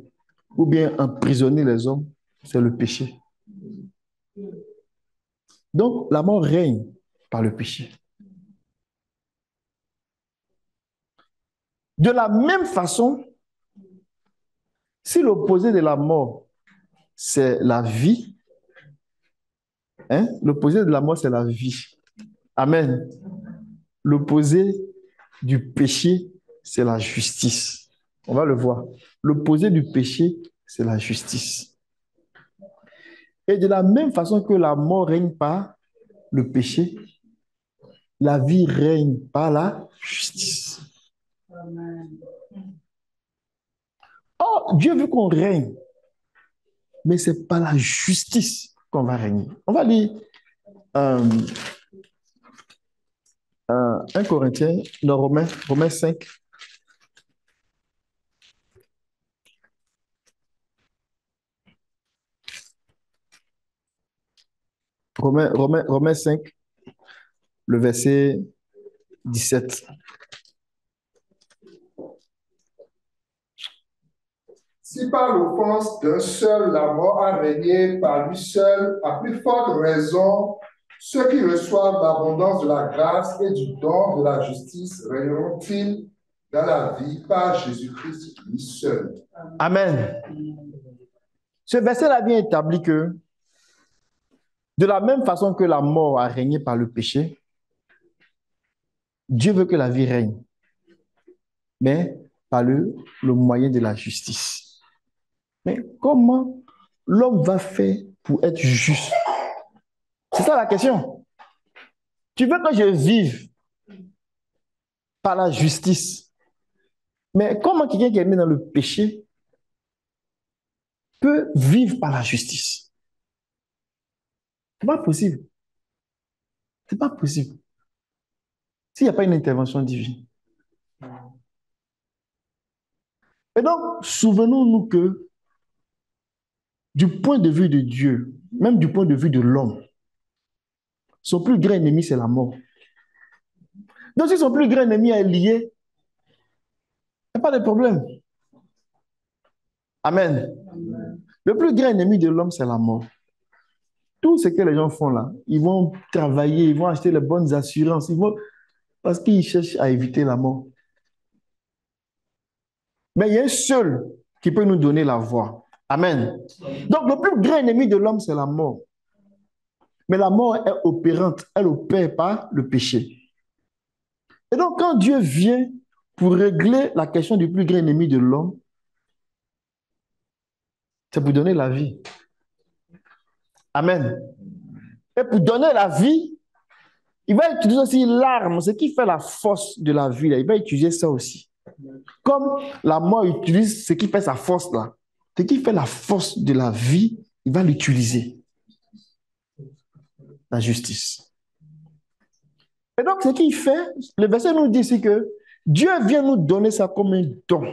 ou bien emprisonner les hommes, c'est le péché. Donc, la mort règne par le péché. De la même façon, si l'opposé de la mort, c'est la vie, hein? L'opposé de la mort, c'est la vie. Amen. L'opposé du péché, c'est la justice. On va le voir. L'opposé du péché, c'est la justice. Et de la même façon que la mort règne par le péché, la vie règne par la justice. Oh, Dieu veut qu'on règne, mais ce n'est pas la justice qu'on va régner. On va lire 1 Corinthiens, non, Romains 5. Romains 5, le verset 17. Si par l'offense d'un seul la mort a régné par lui seul, à plus forte raison, ceux qui reçoivent l'abondance de la grâce et du don de la justice régneront-ils dans la vie par Jésus-Christ lui seul. Amen. Ce verset-là vient établir que de la même façon que la mort a régné par le péché, Dieu veut que la vie règne, mais par le moyen de la justice. Mais comment l'homme va faire pour être juste? C'est ça la question. Tu veux que je vive par la justice, mais comment quelqu'un qui est né dans le péché peut vivre par la justice? C'est pas possible. C'est pas possible. S'il n'y a pas une intervention divine. Et donc, souvenons-nous que du point de vue de Dieu, même du point de vue de l'homme, son plus grand ennemi, c'est la mort. Donc, si son plus grand ennemi est lié, il n'y a pas de problème. Amen. Le plus grand ennemi de l'homme, c'est la mort. Tout ce que les gens font là, ils vont travailler, ils vont acheter les bonnes assurances, parce qu'ils cherchent à éviter la mort. Mais il y a un seul qui peut nous donner la voie. Amen. Donc, le plus grand ennemi de l'homme, c'est la mort. Mais la mort est opérante, elle opère par le péché. Et donc, quand Dieu vient pour régler la question du plus grand ennemi de l'homme, c'est pour donner la vie. Amen. Et pour donner la vie, il va utiliser aussi l'arme, ce qui fait la force de la vie. Là. Il va utiliser ça aussi. Comme la mort utilise ce qui fait sa force là. Ce qui fait la force de la vie, il va l'utiliser. La justice. Et donc, ce qu'il fait, le verset nous dit ici que Dieu vient nous donner ça comme un don.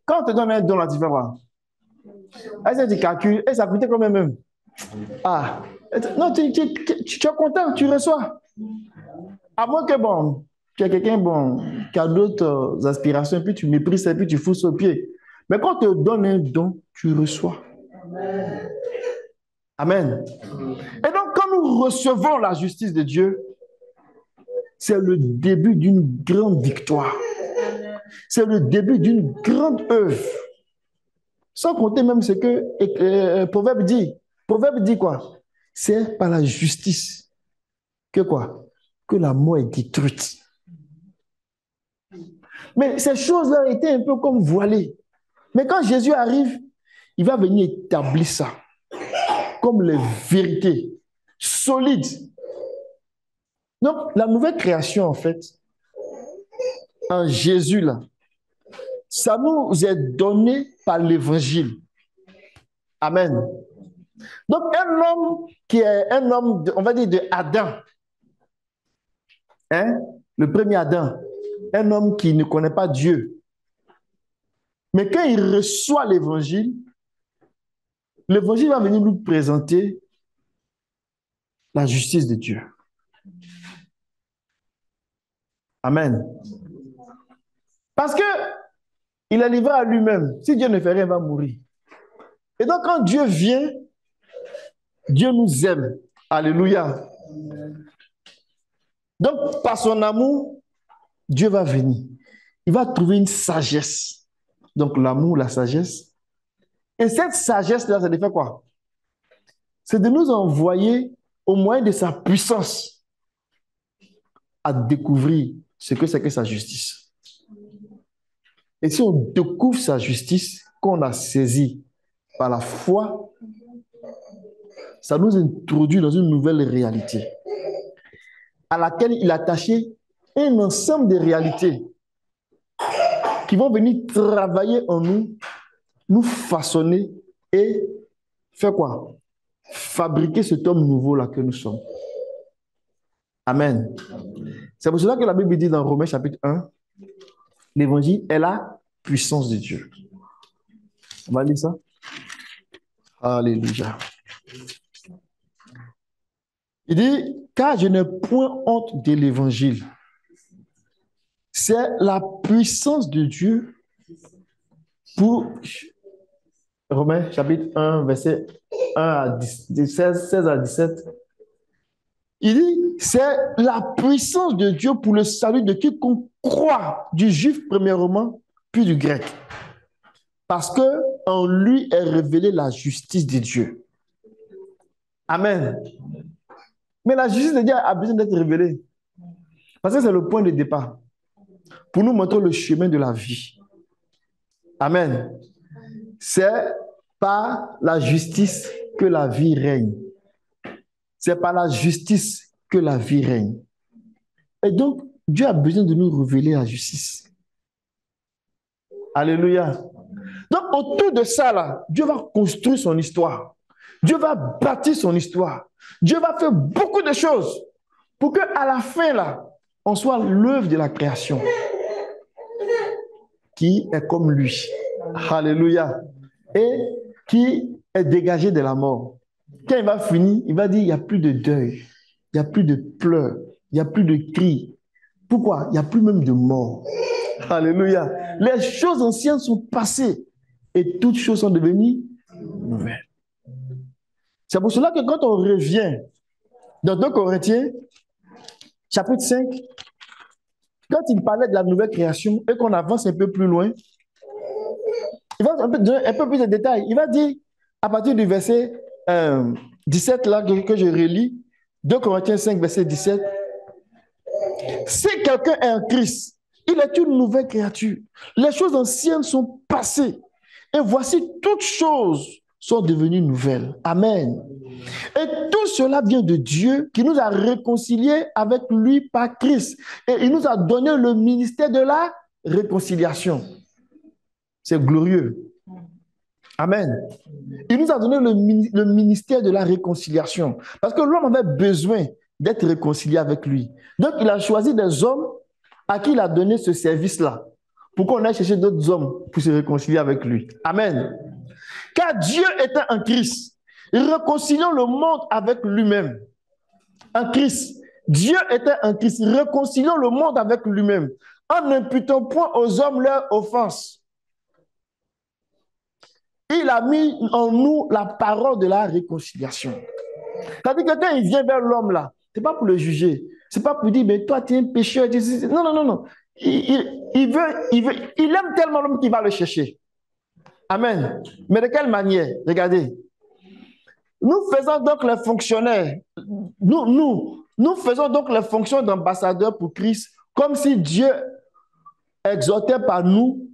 Quand on te donne un don, là, tu fais quoi? Est-ce que tu calcules? Et ça coûtait combien même? Ah, non, tu es content, tu reçois. À moins que, bon, tu as quelqu'un, bon, qui a d'autres aspirations, puis tu méprises et puis tu fous au pied. Mais quand on te donne un don, tu reçois. Amen. Et donc, quand nous recevons la justice de Dieu, c'est le début d'une grande victoire. C'est le début d'une grande œuvre. Sans compter même ce que Proverbe dit. Proverbe dit quoi? C'est par la justice que quoi? Que la mort est détruite. Mais ces choses-là étaient un peu comme voilées. Mais quand Jésus arrive, il va venir établir ça comme les vérités solides. Donc, la nouvelle création, en fait, en Jésus, là, ça nous est donné par l'évangile. Amen. Donc, un homme qui est un homme, on va dire, de Adam, hein, le premier Adam, un homme qui ne connaît pas Dieu. Mais quand il reçoit l'évangile va venir nous présenter la justice de Dieu. Amen. Parce que il est livré à lui-même. Si Dieu ne fait rien, il va mourir. Et donc, quand Dieu vient, Dieu nous aime. Alléluia. Donc, par son amour, Dieu va venir. Il va trouver une sagesse. Donc, l'amour, la sagesse. Et cette sagesse-là, ça fait quoi? C'est de nous envoyer, au moyen de sa puissance, à découvrir ce que c'est que sa justice. Et si on découvre sa justice, qu'on a saisi par la foi, ça nous introduit dans une nouvelle réalité à laquelle il a attaché un ensemble de réalités qui vont venir travailler en nous, nous façonner et faire quoi? fabriquer cet homme nouveau-là que nous sommes. Amen. C'est pour cela que la Bible dit dans Romains chapitre 1, l'évangile est la puissance de Dieu. On va lire ça. Alléluia. Il dit, car je n'ai point honte de l'évangile. C'est la puissance de Dieu pour Romains chapitre 1, verset 1 à 10, 16 à 17. Il dit, c'est la puissance de Dieu pour le salut de quiconque croit, du juif premièrement, puis du grec. Parce que en lui est révélée la justice de Dieu. Amen. Mais la justice de Dieu a besoin d'être révélée. Parce que c'est le point de départ. Pour nous montrer le chemin de la vie. Amen. C'est par la justice que la vie règne. C'est par la justice que la vie règne. Et donc, Dieu a besoin de nous révéler la justice. Alléluia. Donc, autour de ça, là, Dieu va construire son histoire. Dieu va bâtir son histoire. Dieu va faire beaucoup de choses pour qu'à la fin, là, on soit l'œuvre de la création qui est comme lui. Alléluia. Et qui est dégagé de la mort. Quand il va finir, il va dire, il n'y a plus de deuil, il n'y a plus de pleurs, il n'y a plus de cris. Pourquoi? Il n'y a plus même de mort. Alléluia. Les choses anciennes sont passées et toutes choses sont devenues nouvelles. C'est pour cela que quand on revient dans 2 Corinthiens, chapitre 5, quand il parlait de la nouvelle création et qu'on avance un peu plus loin, il va donner un peu plus de détails. Il va dire, à partir du verset 17, là, que je relis, 2 Corinthiens 5, verset 17, si quelqu'un est en Christ, il est une nouvelle créature. Les choses anciennes sont passées. Et voici, toutes choses sont devenues nouvelles. Amen. Et tout cela vient de Dieu qui nous a réconciliés avec lui par Christ. Et il nous a donné le ministère de la réconciliation. C'est glorieux. Amen. Il nous a donné le ministère de la réconciliation. Parce que l'homme avait besoin d'être réconcilié avec lui. Donc, il a choisi des hommes à qui il a donné ce service-là. Pour qu'on aille chercher d'autres hommes pour se réconcilier avec lui. Amen. Car Dieu était en Christ, réconciliant le monde avec lui-même. En Christ. Dieu était en Christ, réconciliant le monde avec lui-même, en n'imputant point aux hommes leurs offenses. Il a mis en nous la parole de la réconciliation. C'est-à-dire que quand il vient vers l'homme là, ce n'est pas pour le juger. Ce n'est pas pour dire, mais toi, tu es un pécheur. Non, non, non, non. Il aime tellement l'homme qu'il va le chercher. Amen. Mais de quelle manière? Regardez. Nous faisons donc les fonctionnaires. Nous faisons donc les fonctions d'ambassadeurs pour Christ, comme si Dieu exhortait par nous,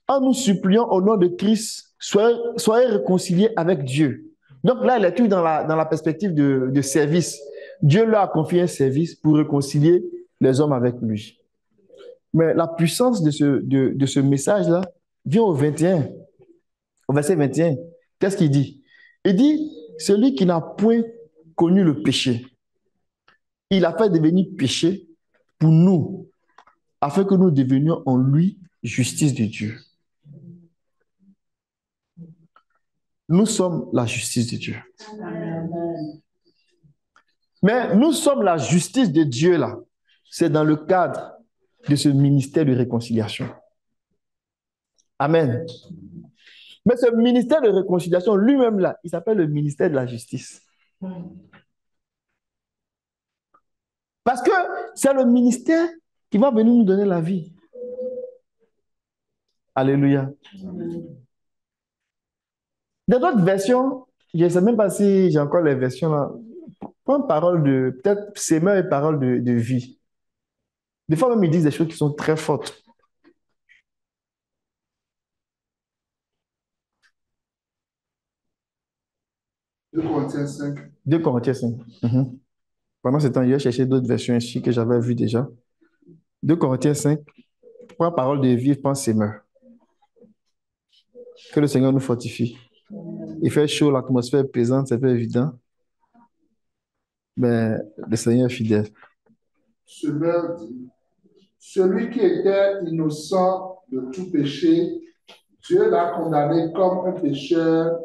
en nous suppliant au nom de Christ, soyez réconciliés avec Dieu. Donc là, il est tout dans la perspective de service. Dieu leur a confié un service pour réconcilier les hommes avec lui. Mais la puissance de ce message-là vient au verset 21. Qu'est-ce qu'il dit? Il dit, celui qui n'a point connu le péché, il a fait devenir péché pour nous, afin que nous devenions en lui justice de Dieu. Nous sommes la justice de Dieu. Mais nous sommes la justice de Dieu là. C'est dans le cadre de ce ministère de réconciliation. Amen. Mais ce ministère de réconciliation lui-même là, il s'appelle le ministère de la justice. Parce que c'est le ministère qui va venir nous donner la vie. Alléluia. Dans d'autres versions, je ne sais même pas si j'ai encore les versions là, prends parole de, peut-être sémeur et parole de vie. Des fois même ils disent des choses qui sont très fortes. 2 Corinthiens 5. 2 Corinthiens 5. Pendant ce temps, j'ai cherché d'autres versions ici que j'avais vues déjà. 2 Corinthiens 5, prends parole de vie, pense sémeur. Que le Seigneur nous fortifie. Il fait chaud, l'atmosphère est plaisante, c'est pas évident. Mais le Seigneur est fidèle. Semeur dit, celui qui était innocent de tout péché, Dieu l'a condamné comme un pécheur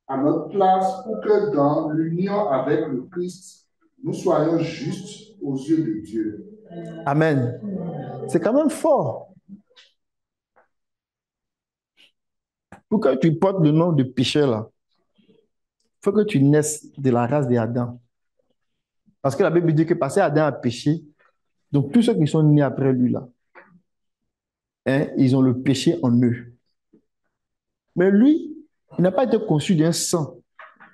à notre place pour que dans l'union avec le Christ, nous soyons justes aux yeux de Dieu. Amen. C'est quand même fort. Pour que tu portes le nom de pécheur là, il faut que tu naisses de la race d'Adam. Parce que la Bible dit que parce qu'Adam a péché, donc tous ceux qui sont nés après lui là, hein, ils ont le péché en eux. Mais lui, il n'a pas été conçu d'un sang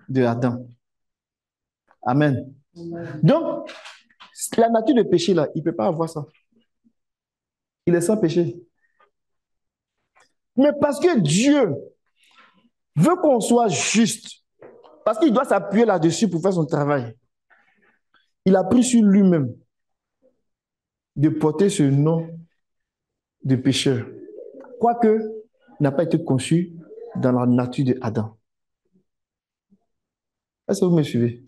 de Adam. Amen. Donc, la nature de péché là, il ne peut pas avoir ça. Il est sans péché. Mais parce que Dieu veut qu'on soit juste, parce qu'il doit s'appuyer là-dessus pour faire son travail, il a pris sur lui-même de porter ce nom de pécheur. Quoique, il n'a pas été conçu dans la nature d'Adam. Est-ce que vous me suivez?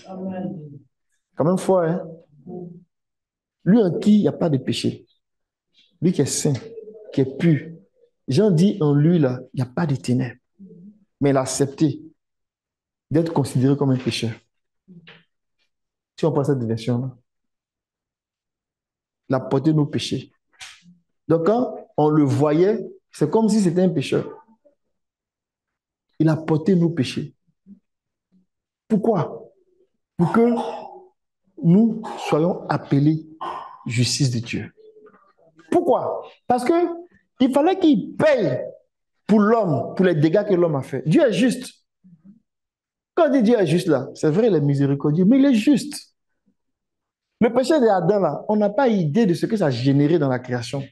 Quand même fort, hein? Lui en qui il n'y a pas de péché. Lui qui est saint, qui est pur. Jean dit en lui, là, il n'y a pas de ténèbres. Mais il a accepté d'être considéré comme un pécheur. Si on prend cette version-là, il a porté nos péchés. Donc quand on le voyait, c'est comme si c'était un pécheur. Il a porté nos péchés. Pourquoi? Pour que nous soyons appelés justice de Dieu. Pourquoi? Parce que il fallait qu'il paye pour l'homme, pour les dégâts que l'homme a fait. Dieu est juste. Quand on dit Dieu est juste là, c'est vrai, il est miséricordieux, mais il est juste. Le péché d'Adam là, on n'a pas idée de ce que ça a généré dans la création,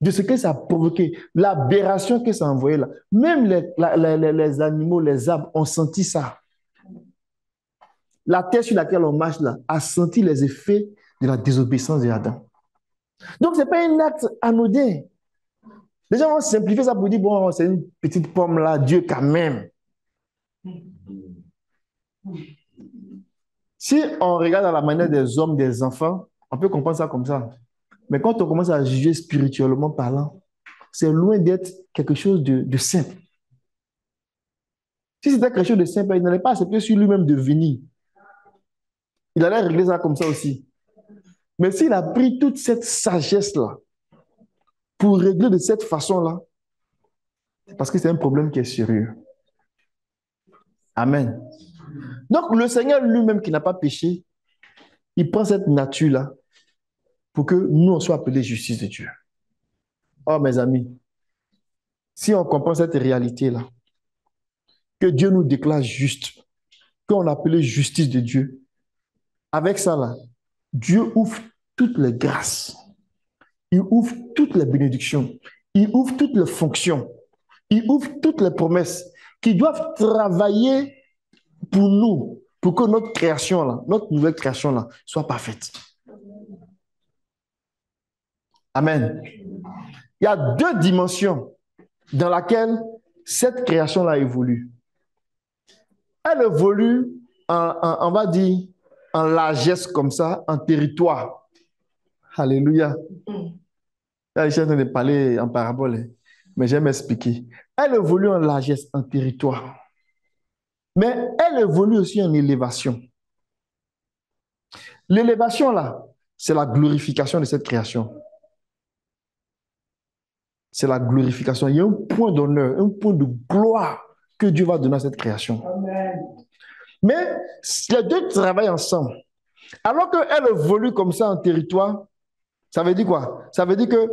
de ce que ça a provoqué, l'aberration que ça a envoyé là. Même les animaux, les arbres ont senti ça. La terre sur laquelle on marche là a senti les effets de la désobéissance d'Adam. Donc, ce n'est pas un acte anodin. Les gens vont simplifier ça pour dire, bon, c'est une petite pomme là, Dieu quand même. Si on regarde à la manière des hommes, des enfants, on peut comprendre ça comme ça. Mais quand on commence à juger spirituellement parlant, c'est loin d'être quelque chose de simple. Si c'était quelque chose de simple, il n'allait pas accepter sur lui-même de venir. Il allait régler ça comme ça aussi. Mais s'il a pris toute cette sagesse-là pour régler de cette façon-là, c'est parce que c'est un problème qui est sérieux. Amen. Donc, le Seigneur lui-même qui n'a pas péché, il prend cette nature-là pour que nous, on soit appelés justice de Dieu. Oh, mes amis, si on comprend cette réalité-là, que Dieu nous déclare juste, qu'on appelle justice de Dieu, avec ça, là, Dieu ouvre toutes les grâces, il ouvre toutes les bénédictions, il ouvre toutes les fonctions, il ouvre toutes les promesses qui doivent travailler pour nous, pour que notre création, là, notre nouvelle création, là, soit parfaite. Amen. Il y a deux dimensions dans lesquelles cette création-là évolue. Elle évolue on va dire, en largesse comme ça, en territoire. Alléluia. Là, je suis en train de parler en parabole, mais je vais m'expliquer. Elle évolue en largesse, en territoire. Mais elle évolue aussi en élévation. L'élévation, là, c'est la glorification de cette création. C'est la glorification. Il y a un point d'honneur, un point de gloire que Dieu va donner à cette création. Amen. Mais les deux travaillent ensemble. Alors qu'elle évolue comme ça en territoire, ça veut dire quoi? Ça veut dire que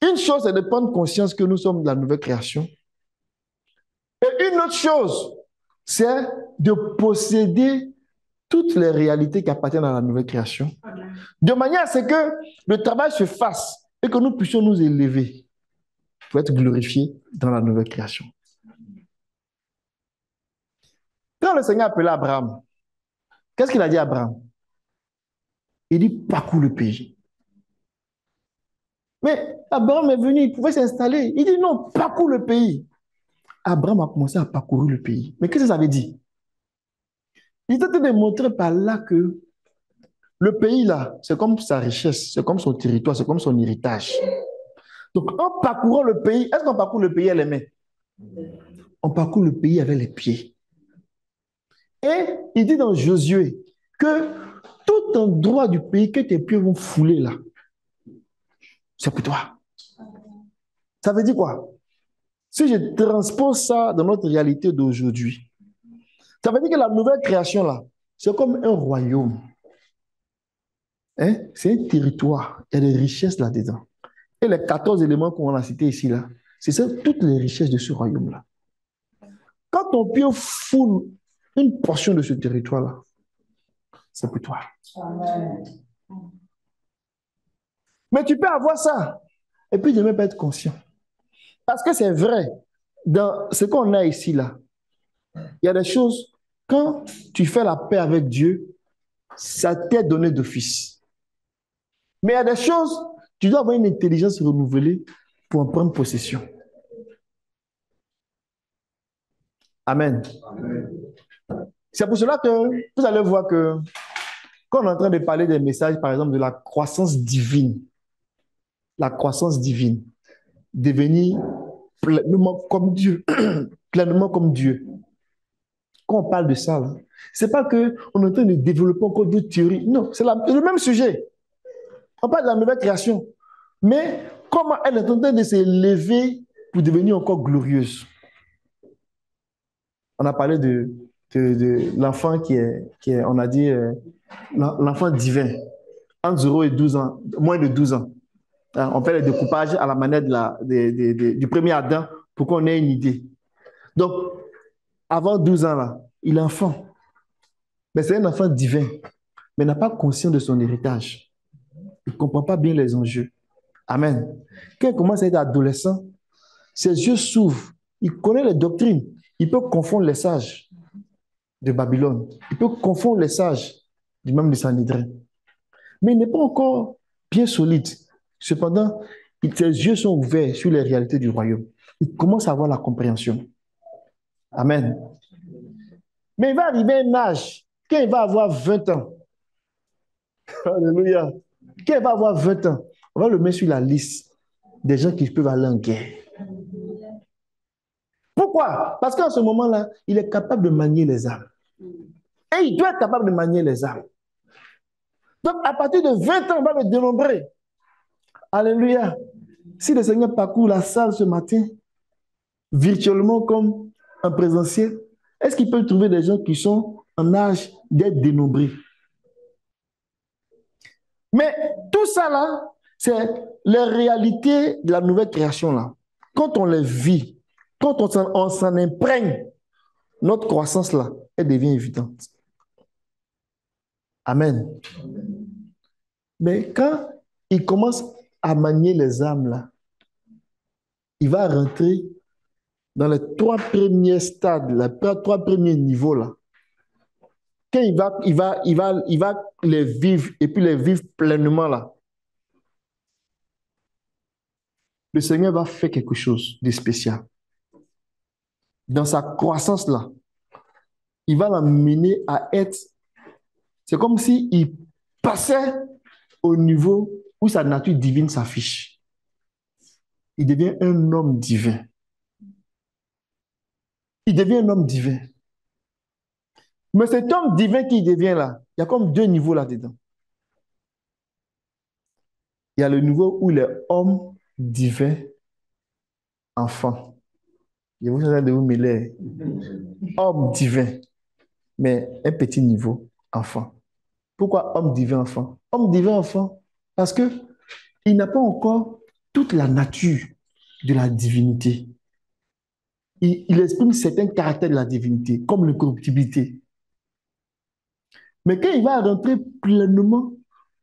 une chose, c'est de prendre conscience que nous sommes de la nouvelle création. Et une autre chose, c'est de posséder toutes les réalités qui appartiennent à la nouvelle création. De manière à ce que le travail se fasse et que nous puissions nous élever pour être glorifiés dans la nouvelle création. Quand le Seigneur appelait Abraham, qu'est-ce qu'il a dit à Abraham? Il dit, parcours le pays. Mais Abraham est venu, il pouvait s'installer. Il dit non, parcours le pays. Abraham a commencé à parcourir le pays. Mais qu'est-ce que ça veut dire? Il était en train de montrer par là que le pays, là, c'est comme sa richesse, c'est comme son territoire, c'est comme son héritage. Donc, en parcourant le pays, est-ce qu'on parcourt le pays avec les mains? On parcourt le pays avec les pieds. Et il dit dans Josué que tout endroit du pays que tes pieds vont fouler là, c'est pour toi. Ça veut dire quoi? Si je transpose ça dans notre réalité d'aujourd'hui, ça veut dire que la nouvelle création là, c'est comme un royaume. Hein? C'est un territoire. Il y a des richesses là-dedans. Et les 14 éléments qu'on a cités ici là, c'est ça, toutes les richesses de ce royaume-là. Quand ton pied foule une portion de ce territoire-là, c'est pour toi. Amen. Mais tu peux avoir ça et puis ne même pas être conscient. Parce que c'est vrai, dans ce qu'on a ici, là, il y a des choses, quand tu fais la paix avec Dieu, ça t'est donné d'office. Mais il y a des choses, tu dois avoir une intelligence renouvelée pour en prendre possession. Amen. Amen. C'est pour cela que vous allez voir que quand on est en train de parler des messages, par exemple, de la croissance divine, devenir pleinement comme Dieu, pleinement comme Dieu. Quand on parle de ça, c'est pas qu'on est en train de développer encore d'autres théories. Non, c'est le même sujet. On parle de la nouvelle création. Mais comment elle est en train de s'élever pour devenir encore glorieuse. On a parlé de l'enfant qui est, on a dit, l'enfant divin, entre 0 et 12 ans, moins de 12 ans. On fait le découpage à la manière du premier Adam pour qu'on ait une idée. Donc, avant 12 ans, là, il est enfant. Mais c'est un enfant divin, mais n'a pas conscience de son héritage. Il ne comprend pas bien les enjeux. Amen. Quand il commence à être adolescent, ses yeux s'ouvrent. Il connaît les doctrines. Il peut confondre les sages de Babylone. Il peut confondre les sages du même de Sanhédrin. Mais il n'est pas encore bien solide. Cependant, ses yeux sont ouverts sur les réalités du royaume. Il commence à avoir la compréhension. Amen. Mais il va arriver un âge, quand il va avoir 20 ans. Alléluia. Quand il va avoir 20 ans, on va le mettre sur la liste des gens qui peuvent aller en guerre. Pourquoi? Parce qu'en ce moment-là, il est capable de manier les armes. Et il doit être capable de manier les armes. Donc, à partir de 20 ans, on va le dénombrer. Alléluia. Si le Seigneur parcourt la salle ce matin, virtuellement comme en présentiel, est-ce qu'il peut trouver des gens qui sont en âge d'être dénombrés? Mais tout ça là, c'est les réalités de la nouvelle création là. Quand on les vit, quand on s'en imprègne, notre croissance là, elle devient évidente. Amen. Mais quand il commence à manier les âmes là, il va rentrer dans les 3 premiers stades, les 3 premiers niveaux là. Quand il va les vivre et puis les vivre pleinement là, le Seigneur va faire quelque chose de spécial. Dans sa croissance là, il va l'amener à être, c'est comme s'il passait au niveau où sa nature divine s'affiche. Il devient un homme divin. Il devient un homme divin. Mais cet homme divin qui devient là, il y a comme 2 niveaux là-dedans. Il y a le niveau où il est homme divin, enfant. Je vous ai de vous mêler. Homme divin, mais un petit niveau, enfant. Pourquoi homme divin, enfant? Homme divin, enfant, parce que il n'a pas encore toute la nature de la divinité. Il exprime certains caractères de la divinité, comme l'incorruptibilité. Mais quand il va rentrer pleinement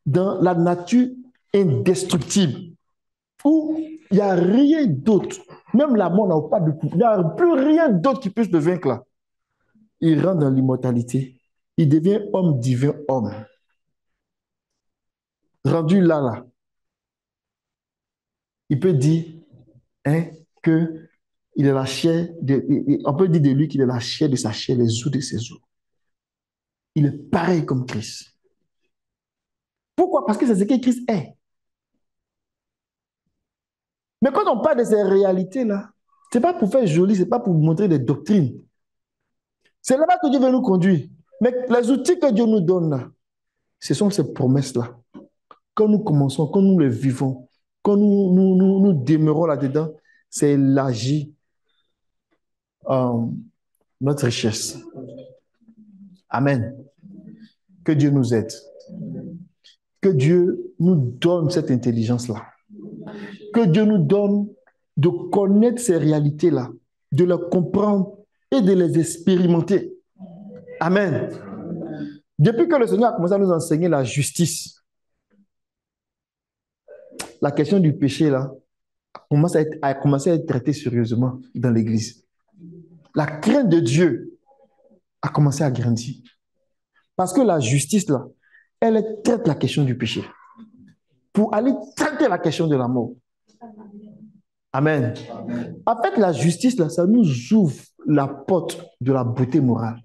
dans la nature indestructible, où il n'y a rien d'autre, même la mort n'a pas de coup, il n'y a plus rien d'autre qui puisse le vaincre là. Il rentre dans l'immortalité. Il devient homme divin, homme. Rendu là, il peut dire hein, que Il est la chair, on peut dire de lui qu'il est la chair de sa chair, les os de ses os. Il est pareil comme Christ. Pourquoi? Parce que c'est ce que Christ est. Mais quand on parle de ces réalités-là, ce n'est pas pour faire joli, ce n'est pas pour montrer des doctrines. C'est là-bas que Dieu veut nous conduire. Mais les outils que Dieu nous donne là, ce sont ces promesses-là. Quand nous commençons, quand nous les vivons, quand nous demeurons là-dedans, c'est élargir notre richesse. Amen. Que Dieu nous aide. Que Dieu nous donne cette intelligence-là. Que Dieu nous donne de connaître ces réalités-là, de les comprendre et de les expérimenter. Amen. Depuis que le Seigneur a commencé à nous enseigner la justice, la question du péché là, a commencé à être traitée sérieusement dans l'Église. La crainte de Dieu a commencé à grandir. Parce que la justice là, elle traite la question du péché. Pour aller traiter la question de la mort. Amen. En fait, la justice là, ça nous ouvre la porte de la beauté morale.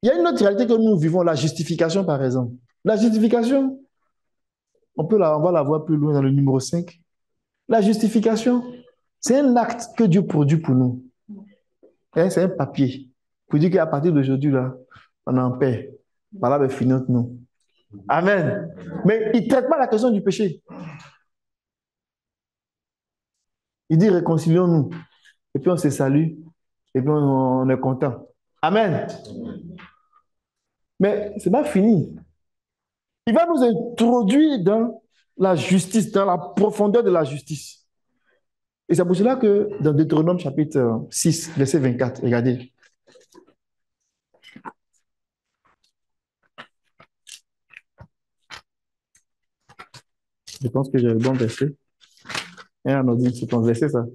Il y a une autre réalité que nous vivons, la justification par exemple. La justification, on va la voir plus loin dans le numéro 5. La justification, c'est un acte que Dieu produit pour nous. Hein, c'est un papier. Pour dire qu'à partir d'aujourd'hui, là, on est en paix. Voilà, ben, fini entre nous. Amen. Mais il ne traite pas la question du péché. Il dit réconcilions-nous. Et puis on se salue. Et puis on est content. Amen. Mais ce n'est pas fini. Il va nous introduire dans la justice, dans la profondeur de la justice. Et c'est pour cela que dans Deutéronome chapitre 6, verset 24, regardez. Je pense que j'ai le bon verset. Hein, on dit, c'est ton verset, ça.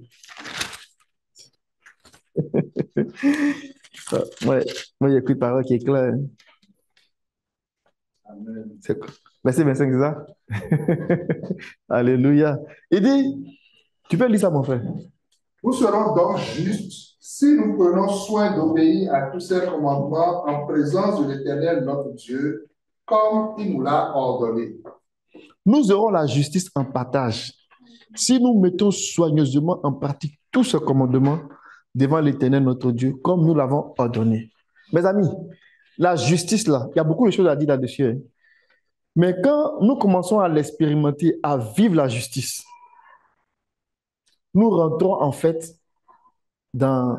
Moi, j'ai écrit parole qui est claire. Verset 25, c'est ça? Alléluia. Il dit, tu peux lire ça, mon frère. Nous serons donc justes si nous prenons soin d'obéir à tous ces commandements en présence de l'Éternel notre Dieu, comme il nous l'a ordonné. Nous aurons la justice en partage si nous mettons soigneusement en pratique tous ces commandements devant l'Éternel notre Dieu, comme nous l'avons ordonné. Mes amis, la justice là, il y a beaucoup de choses à dire là-dessus. Hein. Mais quand nous commençons à l'expérimenter, à vivre la justice, nous rentrons en fait dans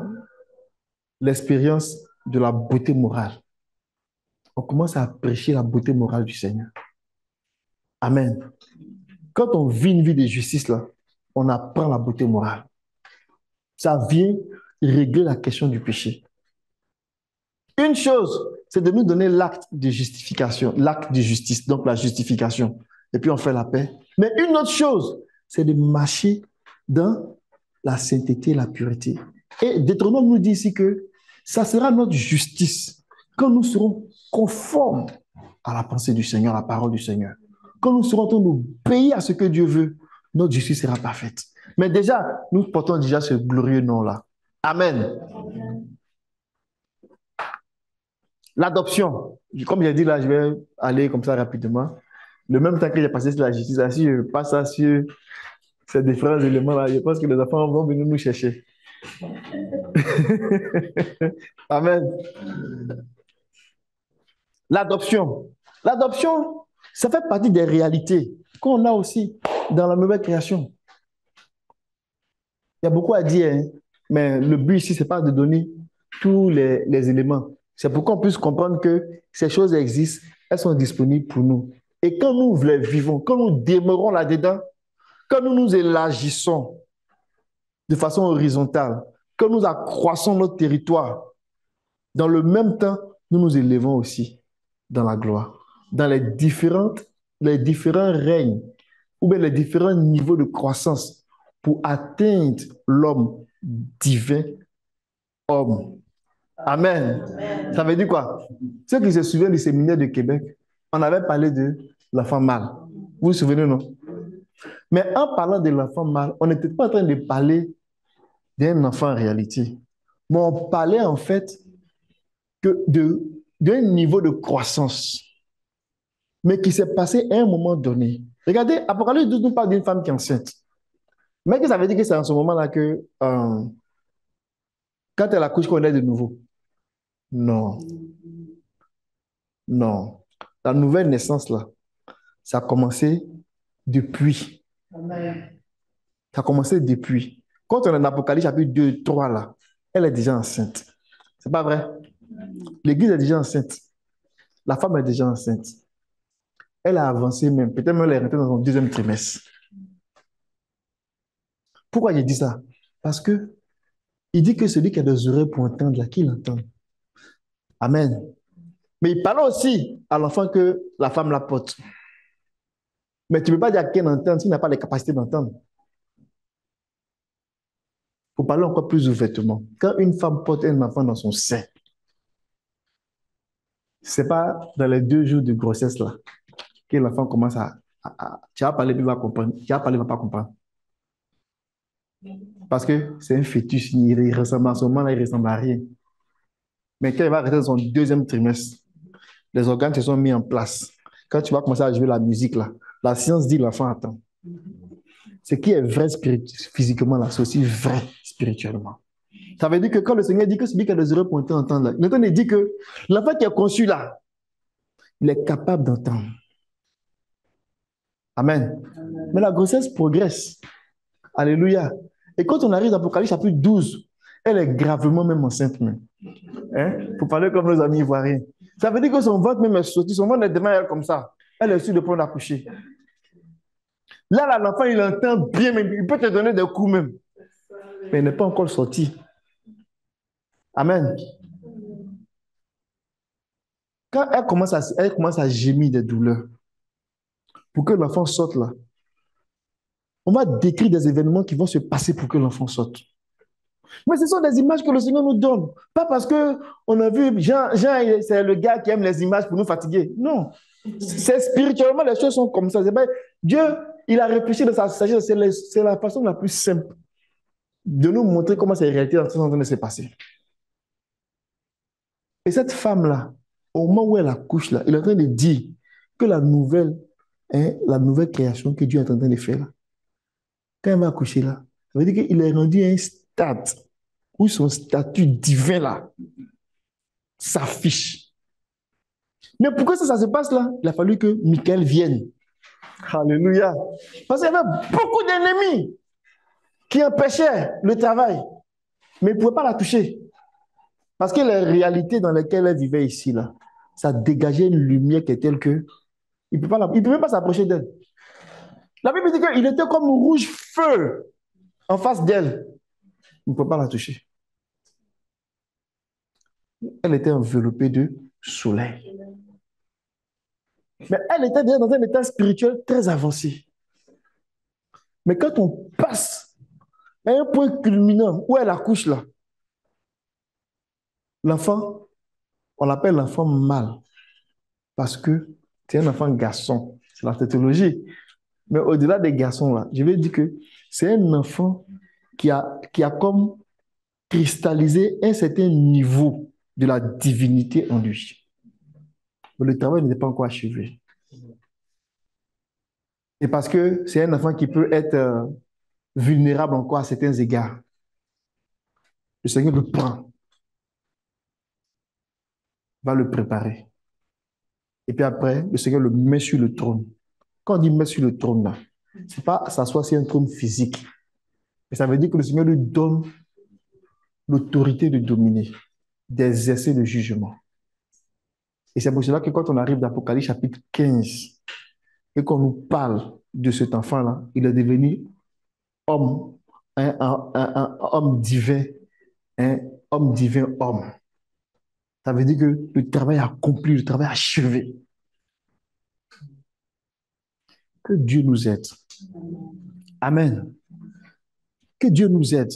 l'expérience de la beauté morale. On commence à prêcher la beauté morale du Seigneur. Amen. Quand on vit une vie de justice, là, on apprend la beauté morale. Ça vient régler la question du péché. Une chose, c'est de nous donner l'acte de justification, l'acte de justice, donc la justification. Et puis on fait la paix. Mais une autre chose, c'est de marcher dans la sainteté, la pureté. Et Deutéronome nous dit ici que ça sera notre justice quand nous serons conformes à la pensée du Seigneur, à la parole du Seigneur. Quand nous serons en train d'obéir à ce que Dieu veut, notre justice sera parfaite. Mais déjà, nous portons déjà ce glorieux nom-là. Amen. L'adoption. Comme j'ai dit là, je vais aller comme ça rapidement. Le même temps que j'ai passé sur la justice, si je passe ça sur ces différents éléments-là, je pense que les enfants vont venir nous chercher. Amen. L'adoption. L'adoption, ça fait partie des réalités qu'on a aussi dans la nouvelle création. Il y a beaucoup à dire, hein, mais le but ici, ce n'est pas de donner tous les éléments. C'est pour qu'on puisse comprendre que ces choses existent, elles sont disponibles pour nous. Et quand nous les vivons, quand nous demeurons là-dedans, quand nous nous élargissons de façon horizontale, quand nous accroissons notre territoire, dans le même temps, nous nous élevons aussi dans la gloire, dans les différents règnes, ou bien les différents niveaux de croissance pour atteindre l'homme divin, homme. Amen. Amen. Ça veut dire quoi? Ceux qui se souviennent du séminaire de Québec, on avait parlé de l'enfant mâle. Vous vous souvenez, non? Mais en parlant de l'enfant mâle, on n'était pas en train de parler d'un enfant en réalité. Mais on parlait en fait d'un niveau de croissance, mais qui s'est passé à un moment donné. Regardez, Apocalypse 12 nous parle d'une femme qui est enceinte. Mais que ça veut dire que c'est en ce moment-là que, quand elle accouche, qu'on est de nouveau. Non, non. La nouvelle naissance, là, ça a commencé depuis. Ça a commencé depuis. Quand on est en Apocalypse chapitre 2, 3, là, elle est déjà enceinte. C'est pas vrai? L'église est déjà enceinte. La femme est déjà enceinte. Elle a avancé même. Peut-être même elle est rentrée dans son deuxième trimestre. Pourquoi j'ai dit ça? Parce que il dit que celui qui a des oreilles pour entendre, là, qu'il entende. Amen. Mais il parle aussi à l'enfant que la femme la porte. Mais tu ne peux pas dire qu'elle entend s'il n'a pas les capacités d'entendre. Il faut parler encore plus ouvertement. Quand une femme porte un enfant dans son sein, ce n'est pas dans les 2 jours de grossesse là que l'enfant commence tu vas parler, il va comprendre. Tu vas parler, il ne va pas comprendre. Parce que c'est un fœtus, il ressemble à ce moment-là, il ne ressemble à rien. Mais quand il va rester dans son deuxième trimestre, les organes se sont mis en place. Quand tu vas commencer à jouer la musique là, la science dit l'enfant attend. Ce qui est vrai physiquement là, c'est aussi vrai spirituellement. Ça veut dire que quand le Seigneur dit que celui qui a des oreilles pour entendre là, il dit que l'enfant qui est conçu là, il est capable d'entendre. Amen. Mais la grossesse progresse. Alléluia. Et quand on arrive dans l'Apocalypse chapitre 12, elle est gravement même enceinte même. Hein? Pour parler comme nos amis ivoiriens. Ça veut dire que son ventre même est sorti, son ventre est devant elle comme ça. Elle est sûre de prendre accoucher. Là, l'enfant, il entend bien, mais il peut te donner des coups même. Mais il n'est pas encore sorti. Amen. Quand elle commence à gémir des douleurs, pour que l'enfant sorte là, on va décrire des événements qui vont se passer pour que l'enfant sorte. Mais ce sont des images que le Seigneur nous donne. Pas parce qu'on a vu Jean, c'est le gars qui aime les images pour nous fatiguer. Non. C'est spirituellement, les choses sont comme ça. Dieu, il a réfléchi de sa sagesse. C'est la façon la plus simple de nous montrer comment c'est réalité en train de se passer. Et cette femme-là, au moment où elle accouche, là, il est en train de dire que la nouvelle création que Dieu est en train de faire, là, quand elle va accoucher, là, ça veut dire qu'il est rendu à un stade où son statut divin, là, s'affiche. Mais pourquoi ça se passe là? Il a fallu que Michael vienne. Alléluia. Parce qu'il y avait beaucoup d'ennemis qui empêchaient le travail, mais ils ne pouvaient pas la toucher. Parce que les réalités dans lesquelles elle vivait ici, là, ça dégageait une lumière qui est telle que il ne pouvait pas s'approcher d'elle. La Bible dit qu'il était comme rouge feu en face d'elle. Il ne peut pas la toucher. Elle était enveloppée de soleil. Mais elle était déjà dans un état spirituel très avancé. Mais quand on passe à un point culminant où elle accouche là, l'enfant, on l'appelle l'enfant mâle parce que c'est un enfant garçon. C'est la tétologie. Mais au-delà des garçons là, je vais dire que c'est un enfant qui a comme cristallisé un certain niveau de la divinité en lui. Mais le travail n'est pas encore achevé. Et parce que c'est un enfant qui peut être vulnérable encore à certains égards. Le Seigneur le prend, va le préparer. Et puis après, le Seigneur le met sur le trône. Quand on dit met sur le trône, là, ce n'est pas s'asseoir sur un trône physique. Mais ça veut dire que le Seigneur lui donne l'autorité de dominer, d'exercer le jugement. Et c'est pour cela que quand on arrive dans l'Apocalypse chapitre 15 et qu'on nous parle de cet enfant-là, il est devenu homme, un homme divin, un homme divin, homme. Ça veut dire que le travail accompli, le travail achevé. Que Dieu nous aide. Amen. Que Dieu nous aide.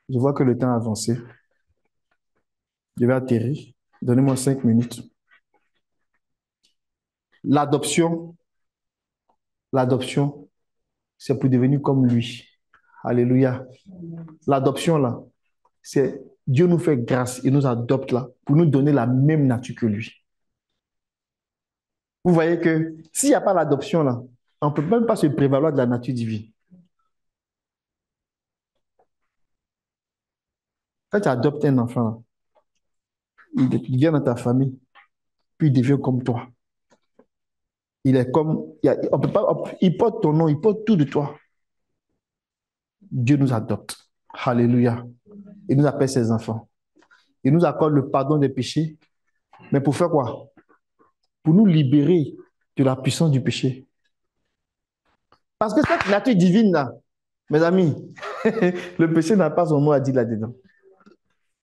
Je vois que le temps a avancé. Je vais atterrir. Donnez-moi 5 minutes. L'adoption L'adoption, c'est pour devenir comme lui. Alléluia. L'adoption, là, c'est Dieu nous fait grâce et nous adopte là pour nous donner la même nature que lui. Vous voyez que s'il n'y a pas l'adoption là, on ne peut même pas se prévaloir de la nature divine. Quand tu adoptes un enfant, il vient dans ta famille, puis il devient comme toi. Il est comme, on peut pas, il porte ton nom, il porte tout de toi. Dieu nous adopte. Alléluia. Il nous appelle ses enfants. Il nous accorde le pardon des péchés. Mais pour faire quoi? Pour nous libérer de la puissance du péché. Parce que cette nature divine-là, mes amis, le péché n'a pas son mot à dire là-dedans.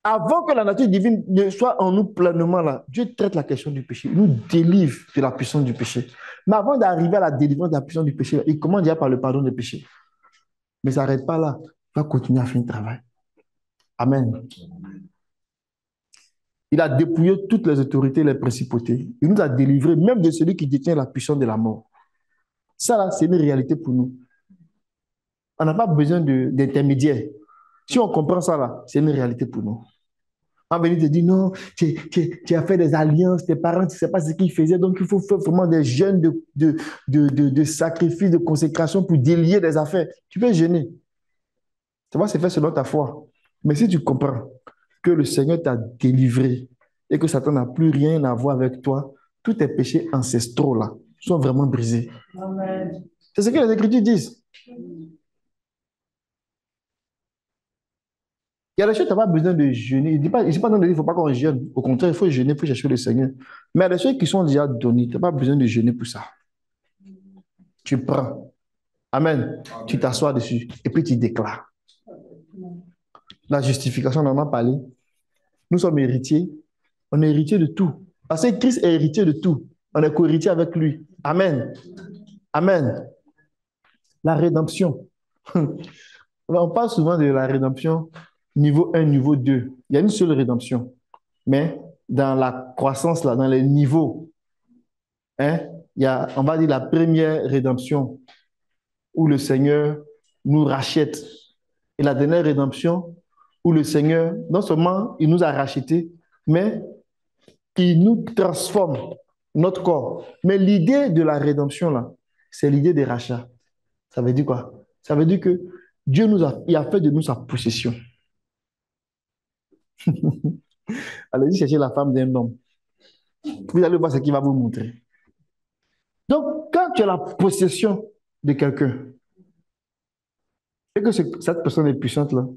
Avant que la nature divine ne soit en nous pleinement là, Dieu traite la question du péché. Il nous délivre de la puissance du péché. Mais avant d'arriver à la délivrance de la puissance du péché, il commence déjà par le pardon des péchés. Mais ça n'arrête pas là. Il va continuer à faire un travail. Amen. Il a dépouillé toutes les autorités et les principautés. Il nous a délivrés même de celui qui détient la puissance de la mort. Ça, là, c'est une réalité pour nous. On n'a pas besoin d'intermédiaire. Si on comprend ça, là, c'est une réalité pour nous. On va venir te dire, non, tu as fait des alliances, tes parents, tu ne sais pas ce qu'ils faisaient, donc il faut faire vraiment des jeûnes de sacrifices, de consécration pour délier des affaires. Tu peux jeûner. Ça va se faire selon ta foi. Mais si tu comprends que le Seigneur t'a délivré et que Satan n'a plus rien à voir avec toi, tous tes péchés ancestraux là sont vraiment brisés. Amen. C'est ce que les Écritures disent. Il y a des choses, tu n'as pas besoin de jeûner. Il ne dit pas dans le livre, il ne faut pas qu'on jeûne. Au contraire, il faut jeûner pour chercher le Seigneur. Mais il y a des choses qui sont déjà données. Tu n'as pas besoin de jeûner pour ça. Tu prends. Amen. Tu t'assois dessus et puis tu déclares. La justification, on en a parlé. Nous sommes héritiers. On est héritier de tout. Parce que Christ est héritier de tout. On est co-héritier avec lui. Amen. Amen. La rédemption. On parle souvent de la rédemption niveau 1, niveau 2. Il y a une seule rédemption. Mais dans la croissance, là, dans les niveaux, hein, il y a, on va dire, la première rédemption où le Seigneur nous rachète. Et la dernière rédemption où le Seigneur, non seulement il nous a rachetés, mais il nous transforme notre corps. Mais l'idée de la rédemption, là, c'est l'idée des rachats. Ça veut dire quoi? Ça veut dire que Dieu il a fait de nous sa possession. Allez-y chercher la femme d'un homme. Vous allez voir ce qu'il va vous montrer. Donc, quand tu as la possession de quelqu'un, et que cette personne est puissante là,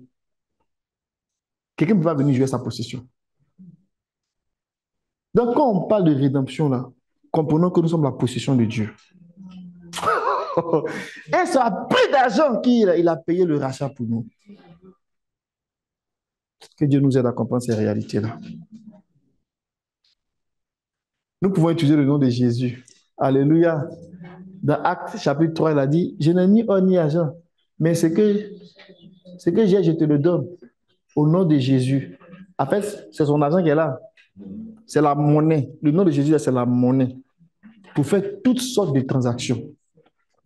quelqu'un va venir jouer sa possession. Donc, quand on parle de rédemption là, comprenons que nous sommes la possession de Dieu. Et ça a pris d'argent qu'il a payé le rachat pour nous. Que Dieu nous aide à comprendre ces réalités-là. Nous pouvons utiliser le nom de Jésus. Alléluia. Dans Actes chapitre 3, il a dit, je n'ai ni or ni argent, mais ce que j'ai, je te le donne au nom de Jésus. En fait, c'est son argent qui est là. C'est la monnaie. Le nom de Jésus, c'est la monnaie. Pour faire toutes sortes de transactions.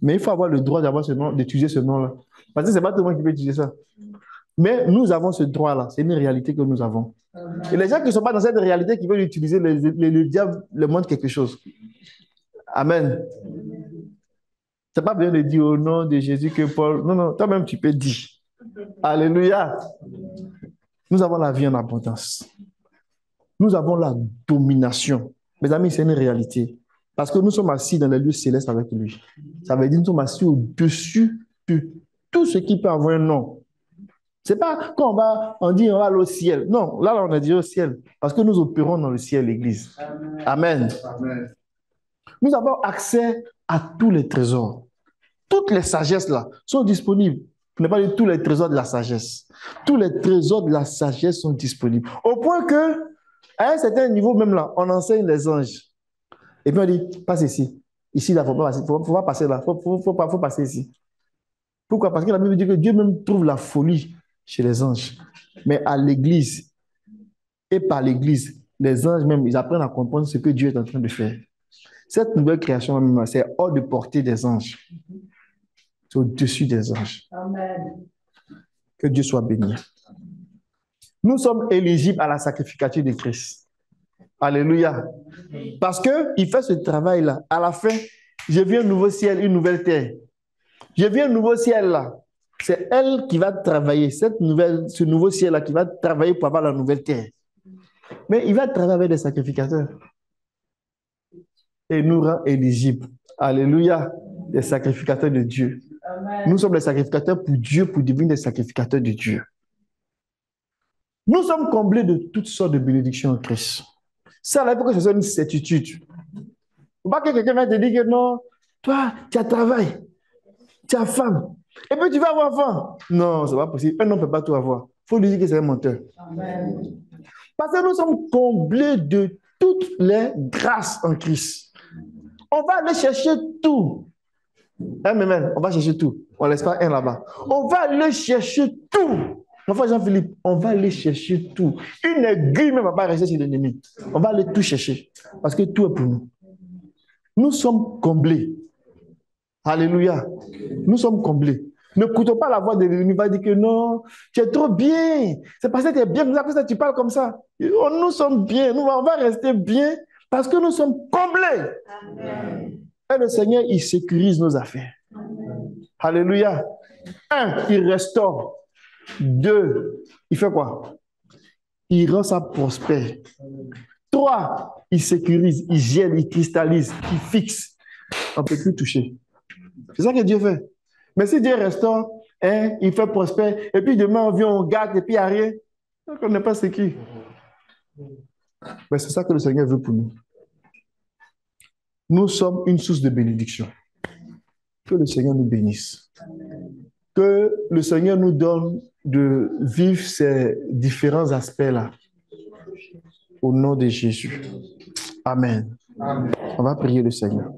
Mais il faut avoir le droit d'avoir ce nom, d'utiliser ce nom-là. Parce que ce n'est pas tout le monde qui peut utiliser ça. Mais nous avons ce droit-là. C'est une réalité que nous avons. Et les gens qui ne sont pas dans cette réalité, qui veulent l'utiliser, le diable leur montre quelque chose. Amen. Tu n'as pas besoin de dire au nom de Jésus que Paul... Non, non, toi-même tu peux dire. Alléluia. Nous avons la vie en abondance. Nous avons la domination. Mes amis, c'est une réalité. Parce que nous sommes assis dans les lieux célestes avec lui. Ça veut dire que nous sommes assis au-dessus de tout ce qui peut avoir un nom. Ce n'est pas quand on dit on va aller au ciel. Non, là, on a dit au ciel. Parce que nous opérons dans le ciel, l'Église. Amen. Amen. Nous avons accès à tous les trésors. Toutes les sagesses là sont disponibles. Pour ne pas dire tous les trésors de la sagesse. Tous les trésors de la sagesse sont disponibles. Au point que, à un certain niveau même là, on enseigne les anges. Et puis on dit, passe ici. Ici, là, il ne faut pas passer là. Il faut passer ici. Pourquoi? Parce que la Bible dit que Dieu même trouve la folie chez les anges. Mais à l'église, et par l'église, les anges même, ils apprennent à comprendre ce que Dieu est en train de faire. Cette nouvelle création, c'est hors de portée des anges. C'est au-dessus des anges. Amen. Que Dieu soit béni. Nous sommes éligibles à la sacrificature de Christ. Alléluia. Parce qu'il fait ce travail-là. À la fin, j'ai vu un nouveau ciel, une nouvelle terre. J'ai vu un nouveau ciel là. C'est elle qui va travailler, ce nouveau ciel-là qui va travailler pour avoir la nouvelle terre. Mais il va travailler avec des sacrificateurs. Et nous rend éligibles. Alléluia. Des sacrificateurs de Dieu. Amen. Nous sommes des sacrificateurs pour Dieu, pour devenir des sacrificateurs de Dieu. Nous sommes comblés de toutes sortes de bénédictions en Christ. Ça, là, il faut que ce soit une certitude. Il ne faut pas que quelqu'un vienne te dire que non, toi, tu as travail, tu as femme, et puis tu vas avoir enfant. Non, ce n'est pas possible. Un homme ne peut pas tout avoir. Il faut lui dire que c'est un menteur. Amen. Parce que nous sommes comblés de toutes les grâces en Christ. On va aller chercher tout. Amen. On va chercher tout. On ne laisse pas un là-bas. On va aller chercher tout. Enfin, Jean-Philippe, on va aller chercher tout. Une aiguille ne va pas rester chez l'ennemi. On va aller tout chercher. Parce que tout est pour nous. Nous sommes comblés. Alléluia. Nous sommes comblés. Ne coûtons pas la voix de l'ennemi. Il va dire que non, tu es trop bien. C'est parce que tu es bien comme ça que tu parles comme ça. Oh, nous sommes bien. On va rester bien parce que nous sommes comblés. Amen. Et le Seigneur, il sécurise nos affaires. Alléluia. 1, il restaure. 2, il fait quoi? Il rend ça prospère. 3, il sécurise, il gèle, il cristallise, il fixe. On ne peut plus toucher. C'est ça que Dieu fait. Mais si Dieu restaure, il fait prospère, et puis demain on vient, on garde, et puis il n'y a rien, donc on n'est pas sécurisé. Mais c'est ça que le Seigneur veut pour nous. Nous sommes une source de bénédiction. Que le Seigneur nous bénisse. Que le Seigneur nous donne de vivre ces différents aspects-là. Au nom de Jésus. Amen. Amen. On va prier le Seigneur.